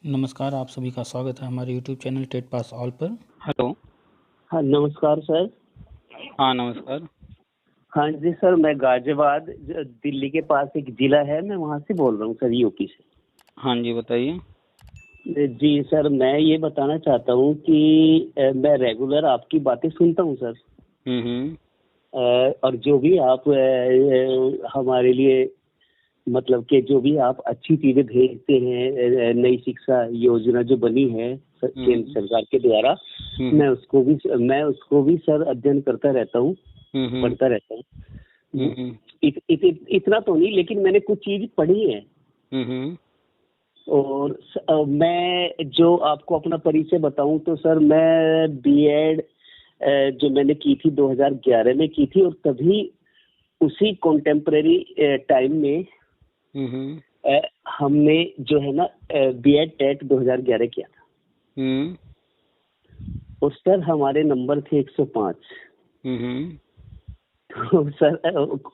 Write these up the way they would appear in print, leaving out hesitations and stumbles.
नमस्कार, आप सभी का स्वागत है हमारे YouTube channel TET pass all पर। हेलो। हाँ नमस्कार सर। हाँ नमस्कार। हाँ जी सर, मैं गाजियाबाद दिल्ली के पास एक जिला है, मैं वहाँ से बोल रहा हूँ सर, यूपी से। हाँ जी बताइए। जी सर, मैं ये बताना चाहता हूँ कि मैं रेगुलर आपकी बातें सुनता हूँ सर। हम्म। और जो भी आप हमारे लिए मतलब कि जो भी आप अच्छी चीजें भेजते हैं, नई शिक्षा योजना जो बनी है केंद्र सरकार के द्वारा, मैं उसको भी सर अध्ययन करता रहता हूँ, पढ़ता रहता हूँ। इतना तो नहीं, लेकिन मैंने कुछ चीज पढ़ी है। और मैं जो आपको अपना परिचय बताऊं तो सर, मैं बीएड जो मैंने की थी 2011 में की थी, और तभी उसी कॉन्टेम्परेरी टाइम में हमने जो है ना बीएड टेट 2011 किया था। और सर हमारे नंबर थे 105। तो सर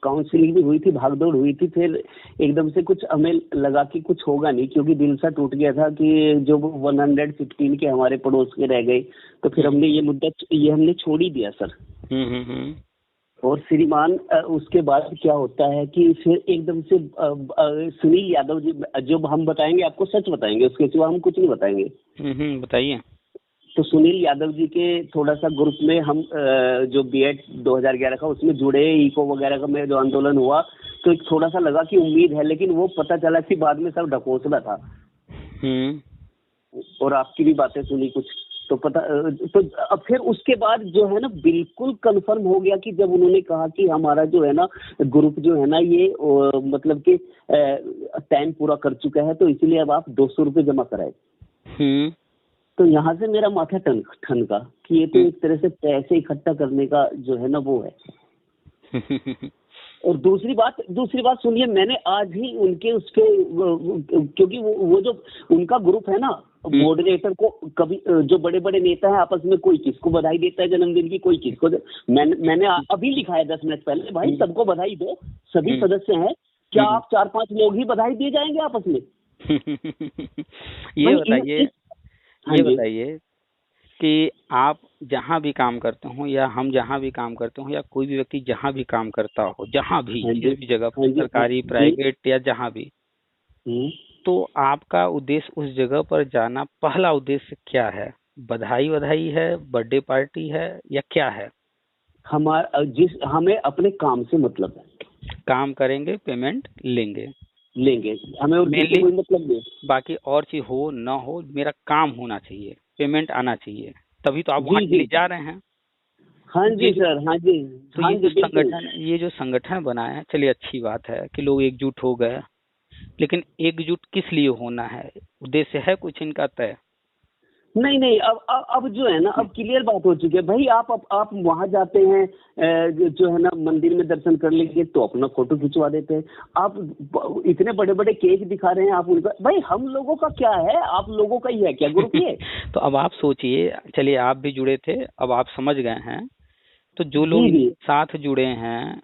काउंसलिंग भी हुई थी, भागदौड़ हुई थी, फिर एकदम से कुछ हमें लगा कि कुछ होगा नहीं, क्योंकि दिल सा टूट गया था कि जो 115 के हमारे पड़ोस के रह गए, तो फिर हमने ये मुद्दा हमने छोड़ ही दिया सर। और श्रीमान उसके बाद क्या होता है कि फिर एकदम से सुनील यादव जी, जो हम बताएंगे आपको सच बताएंगे, उसके सिवा हम कुछ नहीं बताएंगे। बताइए। तो सुनील यादव जी के थोड़ा सा ग्रुप में हम जो बीएड 2011 का उसमें जुड़े, इको वगैरह का में जो आंदोलन हुआ, तो एक थोड़ा सा लगा कि उम्मीद है, लेकिन वो पता चला कि बाद में सब ढकोसला था। और आपकी भी बातें सुनी कुछ, तो पता तो अब फिर उसके बाद जो है ना बिल्कुल कंफर्म हो गया कि जब उन्होंने कहा कि हमारा जो है ना ग्रुप जो है ना ये मतलब कि टाइम पूरा कर चुका है, तो इसलिए अब आप 200 रुपये जमा कराए। तो यहाँ से मेरा माथा ठनका कि ये तो एक तरह से पैसे इकट्ठा करने का जो है ना वो है। और दूसरी बात सुनिए, मैंने आज ही उनके उसके क्योंकि वो जो उनका ग्रुप है ना, मॉडरेटर को कभी जो बड़े बड़े नेता हैं आपस में, कोई किसको बधाई देता है जन्मदिन की, कोई किसको मैंने अभी लिखा है 10 मिनट पहले, भाई सबको बधाई दो, सभी सदस्य हैं, क्या आप 4-5 लोग ही बधाई दिए जाएंगे आपस में? ये बताइए कि आप जहाँ भी काम करते हो, या हम जहाँ भी काम करते हो, या कोई भी व्यक्ति जहाँ भी काम करता हो, जहाँ भी किसी भी जगह पर, सरकारी प्राइवेट या जहाँ भी, तो आपका उद्देश्य उस जगह पर जाना, पहला उद्देश्य क्या है? बधाई है, बर्थडे पार्टी है, या क्या है? हमें अपने काम से मतलब है, काम करेंगे, पेमेंट लेंगे, हमें और किसी कोई मतलब नहीं। बाकी और चीज हो ना हो, मेरा काम होना चाहिए, पेमेंट आना चाहिए, तभी तो आप वहाँ के लिए जा रहे हैं। हाँ जी सर, हाँ जी। तो ये जो संगठन बनाया है, चलिए अच्छी बात है कि लोग एकजुट हो गए, लेकिन एकजुट किस लिए होना है? उद्देश्य है कुछ इनका तय? नहीं, अब जो है ना, अब क्लियर बात हो चुकी है भाई। आप वहां जाते हैं, जो है ना मंदिर में दर्शन कर लेंगे तो अपना फोटो खिंचवा देते हैं। आप इतने बड़े बड़े केक दिखा रहे हैं आप उनका, भाई हम लोगों का क्या है, आप लोगों का ही है क्या ग्रुप ये? तो अब आप सोचिए, चलिए आप भी जुड़े थे, अब आप समझ गए हैं, तो जो लोग साथ जुड़े हैं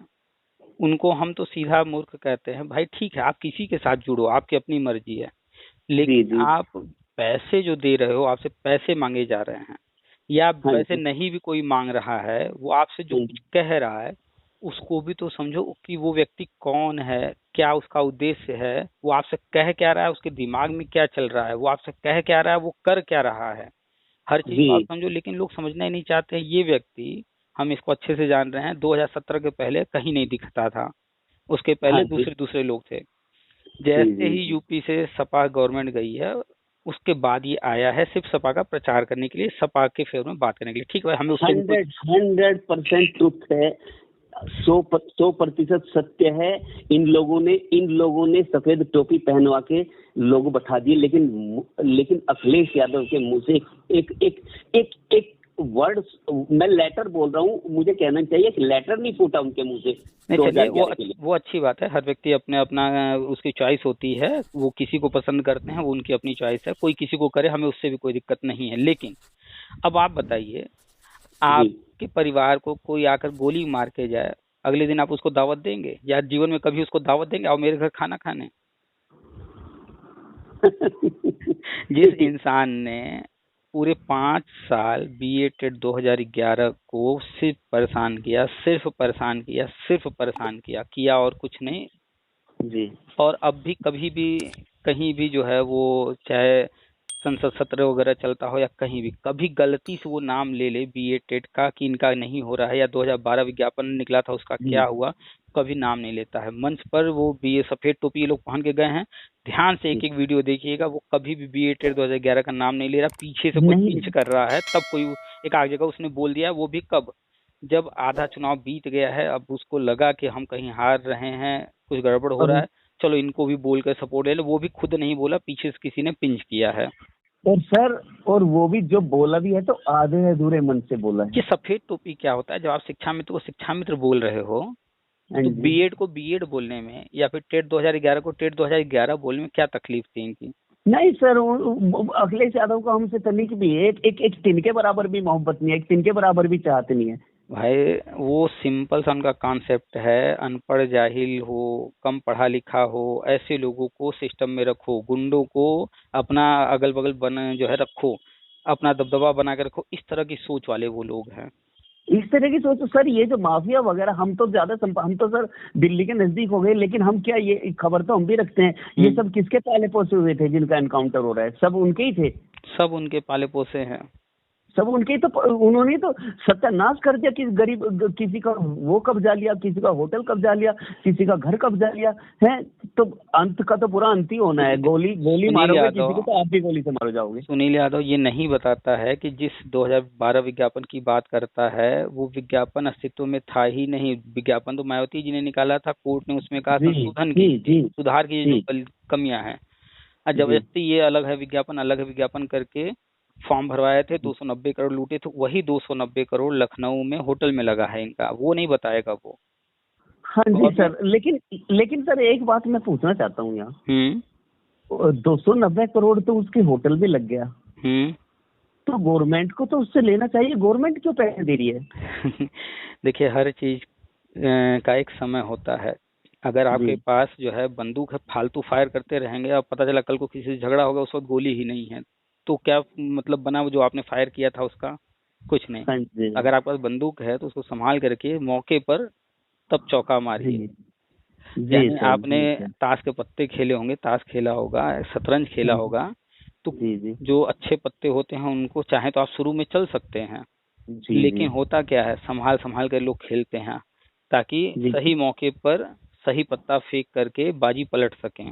उनको हम तो सीधा मूर्ख कहते हैं। भाई ठीक है, आप किसी के साथ जुड़ो, आपकी अपनी मर्जी है, लेकिन आप पैसे जो दे रहे हो, आपसे पैसे मांगे जा रहे हैं, या पैसे नहीं भी कोई मांग रहा है, वो आपसे जो कुछ कह रहा है उसको भी तो समझो कि वो व्यक्ति कौन है, क्या उसका उद्देश्य है, वो आपसे कह क्या रहा है, उसके दिमाग में क्या चल रहा है, वो आपसे कह क्या रहा है, वो कर क्या रहा है, हर चीज को आप समझो। लेकिन लोग समझना ही नहीं चाहते। ये व्यक्ति, हम इसको अच्छे से जान रहे हैं, 2017 के पहले कहीं नहीं दिखता था, उसके पहले दूसरे लोग थे। जैसे ही यूपी से सपा गवर्नमेंट गई है, उसके बाद ये आया है सिर्फ सपा का प्रचार करने के लिए, सपा के फेवर में बात करने के लिए। ठीक है, हमें 100% ट्रुथ है, 100% सत्य है। इन लोगों ने सफेद टोपी पहनवा के लोग बैठा दिए, लेकिन अखिलेश यादव के मुंह से एक वर्ड, मैं लेटर बोल रहा हूँ, मुझे कहना चाहिए कि लेटर नहीं फूटा उनके मुंह से। नहीं चलिए, वो अच्छी बात है, हर व्यक्ति अपने अपना उसकी चॉइस होती है, वो किसी को पसंद करते हैं, वो उनकी अपनी चॉइस है, कोई किसी को करे, हमें उससे भी कोई दिक्कत नहीं है। लेकिन अब आप बताइए, आपके परिवार को कोई आकर गोली मार के जाए, अगले दिन आप उसको दावत देंगे? या जीवन में कभी उसको दावत देंगे, आओ मेरे घर खाना खाने? जिस इंसान ने पूरे 5 साल बीए टेट 2011 को सिर्फ परेशान किया, सिर्फ परेशान किया, सिर्फ परेशान किया और कुछ नहीं जी। और अब भी कभी भी कहीं भी जो है वो चाहे संसद सत्र वगैरह चलता हो या कहीं भी कभी गलती से वो नाम ले ले बीए टेट का कि इनका नहीं हो रहा है या 2012 विज्ञापन निकला था उसका क्या हुआ, कभी नाम नहीं लेता है। मंच पर वो बीए सफेद टोपी ये लोग पहन के गए हैं, ध्यान से एक एक वीडियो देखिएगा, वो कभी भी बीए टेट 2011 का नाम नहीं ले रहा, पीछे से कोई पिंच कर रहा है तब कोई एक आग जगह उसने बोल दिया, वो भी कब, जब आधा चुनाव बीत गया है, अब उसको लगा कि हम कहीं हार रहे हैं, कुछ गड़बड़ हो रहा है, चलो इनको भी बोल कर सपोर्ट ले लो, वो भी खुद नहीं बोला, पीछे से किसी ने पिंच किया है। और सर, और वो भी जो बोला भी है तो आधे अधूरे मन से बोला है। कि सफेद टोपी क्या होता है, जब आप शिक्षा मित्र को शिक्षा मित्र बोल रहे हो तो बीएड को बीएड बोलने में या फिर टेट 2011 को टेट 2011 बोलने में क्या तकलीफ थी इनकी? नहीं सर, अखिलेश यादव को हमसे तनिक भी एक तिन के बराबर भी मोहब्बत नहीं है, एक तिन के बराबर भी चाहते नहीं है भाई। वो सिंपल सा उनका कॉन्सेप्ट है, अनपढ़ जाहिल हो, कम पढ़ा लिखा हो, ऐसे लोगों को सिस्टम में रखो, गुंडों को अपना अगल बगल बन जो है रखो, अपना दबदबा बना के रखो, इस तरह की सोच वाले वो लोग हैं। इस तरह की सोच। सर ये जो माफिया वगैरह, हम तो हम तो सर दिल्ली के नजदीक हो गए, लेकिन हम क्या, ये खबर तो हम भी रखते हैं, ये सब किसके पाले पोसे हुए थे जिनका एनकाउंटर हो रहा है? सब उनके ही थे, सब उनके पाले पोसे हैं, सब उनके ही। तो उन्होंने तो सत्यानाश कर दिया कि गरीब, किसी का वो कब्जा लिया, किसी का होटल कब्जा लिया, किसी का घर कब्जा लिया है। तो अंत का तो पूरा अंत ही होना है। गोली मारोगे किसी को तो आप भी गोली से मारो जाओगे। सुनील यादव ये नहीं बताता है कि जिस 2012 विज्ञापन की बात करता है वो विज्ञापन अस्तित्व में था ही नहीं। विज्ञापन तो मायावती जी ने निकाला था, कोर्ट ने उसमें कहा संशोधन की, सुधार की जो कमियां हैं, जबरदस्ती ये अलग है विज्ञापन, अलग है विज्ञापन करके फॉर्म भरवाए थे, 290 करोड़ लूटे थे, वही 290 करोड़ लखनऊ में होटल में लगा है इनका, वो नहीं बताएगा वो। हाँ जी सर, लेकिन सर एक बात मैं पूछना चाहता हूँ यहाँ, 290 करोड़ तो उसके होटल में लग गया, तो गवर्नमेंट को तो उससे लेना चाहिए, गवर्नमेंट क्यों पैसे दे रही है? देखिए हर चीज का एक समय होता है। अगर आपके पास जो है बंदूक है, फालतू फायर करते रहेंगे, अब पता चला कल को किसी से झगड़ा होगा, उस वक्त गोली ही नहीं है, तो क्या मतलब बना वो जो आपने फायर किया था उसका? कुछ नहीं। अगर आपके पास बंदूक है तो उसको संभाल करके मौके पर तब चौका मारिए। यानी आपने ताश के पत्ते खेले होंगे, ताश खेला होगा, शतरंज खेला होगा, तो जो अच्छे पत्ते होते हैं उनको चाहे तो आप शुरू में चल सकते हैं, लेकिन होता क्या है, संभाल संभाल कर लोग खेलते हैं ताकि सही मौके पर सही पत्ता फेंक करके बाजी पलट सकें।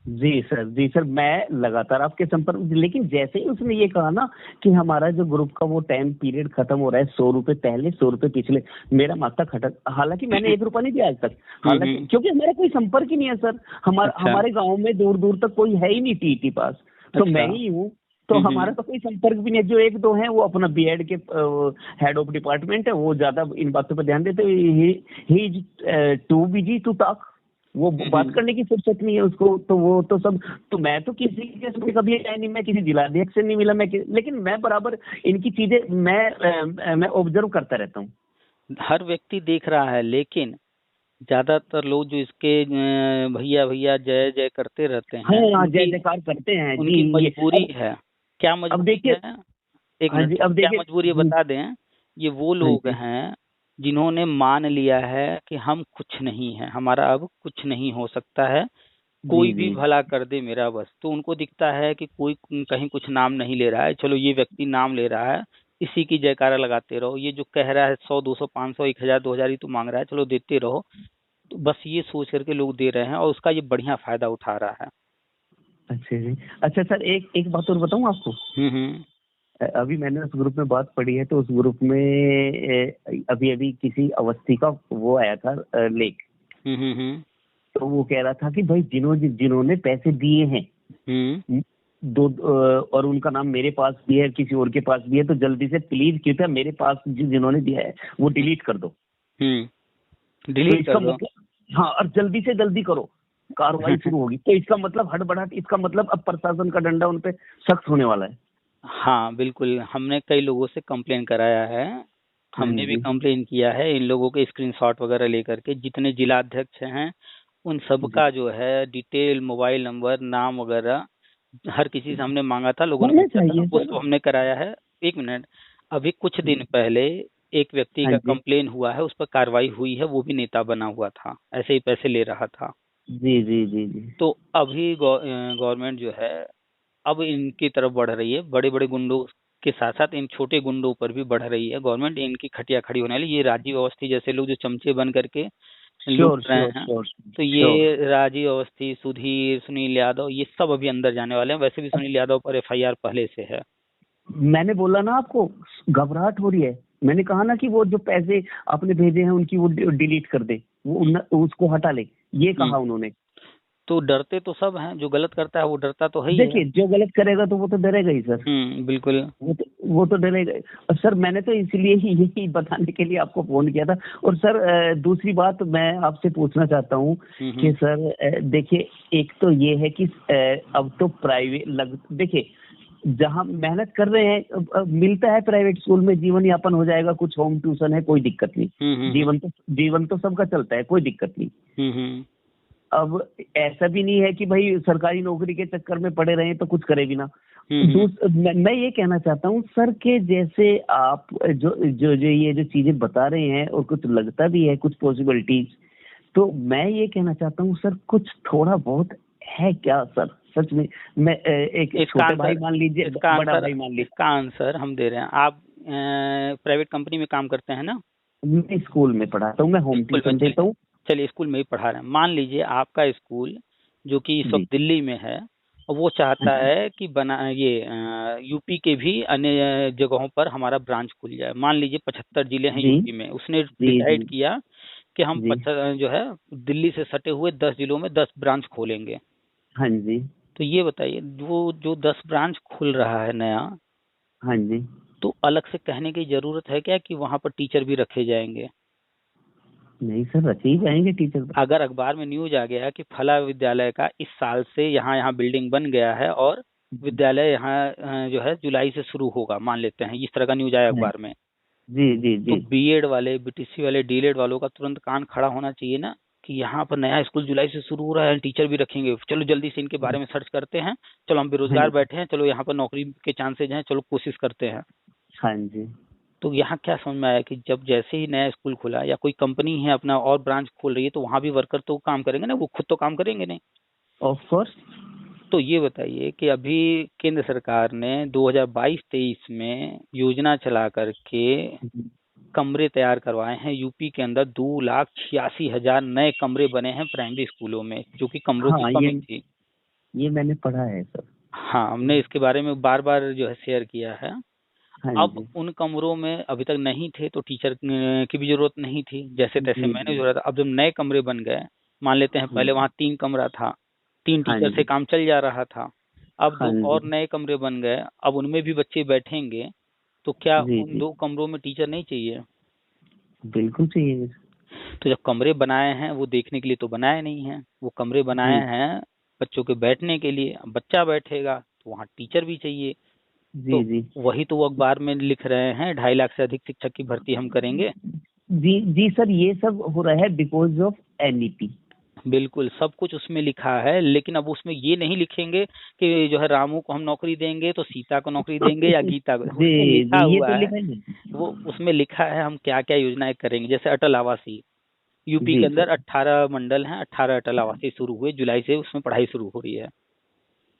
जी सर, मैं लगातार आपके संपर्क, लेकिन जैसे ही उसने ये कहा ना कि हमारा जो ग्रुप का वो टाइम पीरियड खत्म हो रहा है, 100 रुपए पहले 100 रुपए पिछले, मेरा माथा खटक। हालांकि मैंने 1 रुपया नहीं दिया आज तक, हालांकि क्योंकि हमारा कोई संपर्क ही नहीं है सर। हमारे गाँव में दूर दूर तक कोई है ही नहीं टीटी पास, तो मैं ही हूँ, तो हमारा तो कोई संपर्क भी नहीं है। जो एक दो हैं वो अपना बीएड के हेड ऑफ डिपार्टमेंट है, वो ज्यादा इन बातों पर ध्यान देते, he is too busy to talk, वो बात करने की फुर्सत नहीं है उसको, तो वो तो सब, तो मैं तो किसी के साथ कभी आया नहीं, मैं किसी जिलाध्यक्ष से नहीं मिला, लेकिन मैं बराबर इनकी चीजें मैं ऑब्जर्व करता रहता हूँ। हर व्यक्ति देख रहा है, लेकिन ज्यादातर लोग जो इसके भैया भैया जय जय करते रहते हैं, हाँ, जय जयकार करते हैं, उनकी मजबूरी है। क्या मजबूरी है? एक मिनट, क्या मजबूरी बता दें। ये वो लोग हैं जिन्होंने मान लिया है कि हम कुछ नहीं है, हमारा अब कुछ नहीं हो सकता है, कोई भी भला कर दे मेरा बस। तो उनको दिखता है कि कोई कहीं कुछ नाम नहीं ले रहा है, चलो ये व्यक्ति नाम ले रहा है, इसी की जयकारा लगाते रहो, ये जो कह रहा है 100 200 500 1000 2000 ही तो मांग रहा है, चलो देते रहो। तो बस ये सोच करके लोग दे रहे हैं और उसका ये बढ़िया फायदा उठा रहा है। अच्छा जी, अच्छा सर, एक बात और बताऊं आपको। अभी मैंने उस ग्रुप में बात पढ़ी है, तो उस ग्रुप में अभी किसी अवस्थी का वो आया था लेख, तो वो कह रहा था कि भाई जिन्होंने पैसे दिए हैं दो, और उनका नाम मेरे पास भी है, किसी और के पास भी है, तो जल्दी से प्लीज कृपया मेरे पास जिन्होंने दिया है वो डिलीट कर दो, डिलीट कर दो। हाँ, और जल्दी से जल्दी करो, कार्रवाई शुरू होगी। तो इसका मतलब हड़बड़ाहट, इसका मतलब अब प्रशासन का डंडा उन पे सख्त होने वाला है। हाँ बिल्कुल, हमने कई लोगों से कंप्लेन कराया है, हमने भी कंप्लेन किया है, इन लोगों के स्क्रीनशॉट वगैरह लेकर के, जितने जिलाध्यक्ष हैं उन सबका जो है डिटेल, मोबाइल नंबर, नाम वगैरह हर किसी से हमने मांगा था, लोगों ने होना पूछा था, चाहिए वो सर। सब हमने कराया है। एक मिनट, अभी कुछ दिन पहले एक व्यक्ति हाँ का जी कंप्लेन हुआ है, उस पर कार्रवाई हुई है, वो भी नेता बना हुआ था, ऐसे ही पैसे ले रहा था। जी जी जी जी। तो अभी गवर्नमेंट जो है अब इनकी तरफ बढ़ रही है, बड़े बड़े गुंडों के साथ साथ इन छोटे गुंडों पर भी बढ़ रही है गवर्नमेंट, इनकी खटिया खड़ी होने वाली। ये राजीव अवस्थी जैसे लोग जो चमचे बन करके लूट श्योर रहे श्योर हैं, श्योर तो श्योर। ये राजीव अवस्थी, सुधीर, सुनील यादव, ये सब अभी अंदर जाने वाले हैं। वैसे भी सुनील यादव पर एफआईआर पहले से है। मैंने बोला ना आपको, घबराहट हो रही है। मैंने कहा ना कि वो जो पैसे आपने भेजे हैं उनकी वो डिलीट कर दे, उसको हटा ले, ये कहा उन्होंने। तो डरते तो सब हैं, जो गलत करता है वो डरता तो है ही है। देखिए जो गलत करेगा तो वो तो डरेगा ही सर। बिल्कुल। वो तो डरेगा ही। और सर मैंने तो इसलिए ही यही बताने के लिए आपको फोन किया था। और सर दूसरी बात मैं आपसे पूछना चाहता हूँ कि सर देखिए, एक तो ये है कि अब तो प्राइवेट देखिए जहाँ मेहनत कर रहे हैं, मिलता है प्राइवेट स्कूल में, जीवन यापन हो जाएगा, कुछ होम ट्यूशन है, कोई दिक्कत नहीं। जीवन तो सबका चलता है, कोई दिक्कत नहीं। अब ऐसा भी नहीं है कि भाई सरकारी नौकरी के चक्कर में पड़े रहे तो कुछ करे भी ना। मैं ये कहना चाहता हूँ सर के जैसे आप जो जो जो ये जो चीजें बता रहे हैं और कुछ लगता भी है कुछ पॉसिबिलिटीज, तो मैं ये कहना चाहता हूँ सर कुछ थोड़ा बहुत है क्या सर सच में? मैं एक छोटे भाई मान लीजिए, बड़ा भाई मान लीजिए। इसका आंसर हम दे रहे हैं। आप प्राइवेट कंपनी में काम करते हैं ना? मैं स्कूल में पढ़ाता हूँ, मैं होम ट्यूशन देता हूँ। चलिए स्कूल में ही पढ़ा रहे हैं। मान लीजिए आपका स्कूल जो कि इस वक्त दिल्ली में है, वो चाहता है कि ये यूपी के भी अन्य जगहों पर हमारा ब्रांच खुल जाए। मान लीजिए 75 जिले हैं यूपी में, उसने डिसाइड किया कि हम जो है दिल्ली से सटे हुए 10 जिलों में 10 ब्रांच खोलेंगे। हाँ जी। तो ये बताइए, वो जो 10 ब्रांच खुल रहा है नया, हाँ जी, तो अलग से कहने की जरूरत है क्या कि वहां पर टीचर भी रखे जाएंगे? नहीं सर, रखे ही जाएंगे टीचर। अगर अखबार में न्यूज आ गया कि फला विद्यालय का इस साल से यहाँ बिल्डिंग बन गया है और विद्यालय यहाँ जो है जुलाई से शुरू होगा, मान लेते हैं इस तरह का न्यूज आया अखबार में, जी जी जी, तो बीएड वाले, बीटीसी वाले, डीएलएड वालों का तुरंत कान खड़ा होना चाहिए ना कि यहाँ पर नया स्कूल जुलाई से शुरू हो रहा है, टीचर भी रखेंगे, चलो जल्दी से इनके बारे में सर्च करते हैं, चलो हम बेरोजगार बैठे हैं, चलो यहाँ पर नौकरी के चांसेज हैं, चलो कोशिश करते हैं। हाँ जी। तो यहाँ क्या समझ में आया कि जब जैसे ही नया स्कूल खुला या कोई कंपनी है अपना और ब्रांच खोल रही है, तो वहां भी वर्कर तो काम करेंगे ना, वो खुद तो काम करेंगे नहीं। Of course. तो ये बताइए कि अभी केंद्र सरकार ने 2022-23 में योजना चला करके कमरे तैयार करवाए हैं यूपी के अंदर। 2,86,000 नए कमरे बने हैं प्राइमरी स्कूलों में, जो कि कमरों की कमी थी। ये मैंने पढ़ा है सर। हाँ, हमने इसके बारे में बार बार जो है शेयर किया है। अब उन कमरों में अभी तक नहीं थे तो टीचर की भी जरूरत नहीं थी, जैसे तैसे मैनेज हो रहा था। अब जब नए कमरे बन गए, मान लेते हैं पहले वहाँ 3 कमरा था, 3 टीचर से काम चल जा रहा था, अब 2 और नए कमरे बन गए, अब उनमें भी बच्चे बैठेंगे, तो क्या उन 2 कमरों में टीचर नहीं चाहिए? बिल्कुल चाहिए। तो जब कमरे बनाए हैं वो देखने के लिए तो बनाए नहीं है, वो कमरे बनाए हैं बच्चों के बैठने के लिए। बच्चा बैठेगा तो वहाँ टीचर भी चाहिए। तो वही तो वो अखबार में लिख रहे हैं 2.5 लाख से अधिक शिक्षक की भर्ती हम करेंगे। जी जी सर, ये सब हो रहा है बिकॉज ऑफ एनईपी। बिल्कुल, सब कुछ उसमें लिखा है, लेकिन अब उसमें ये नहीं लिखेंगे कि जो है रामू को हम नौकरी देंगे तो सीता को नौकरी देंगे या गीता को। उसमें लिखा हुआ है, वो उसमें लिखा है हम क्या क्या योजनाएं करेंगे। जैसे अटल आवासीय, यूपी के अंदर 18 मंडल हैं, 18 अटल आवासीय शुरू हुए, जुलाई से उसमें पढ़ाई शुरू हो रही है।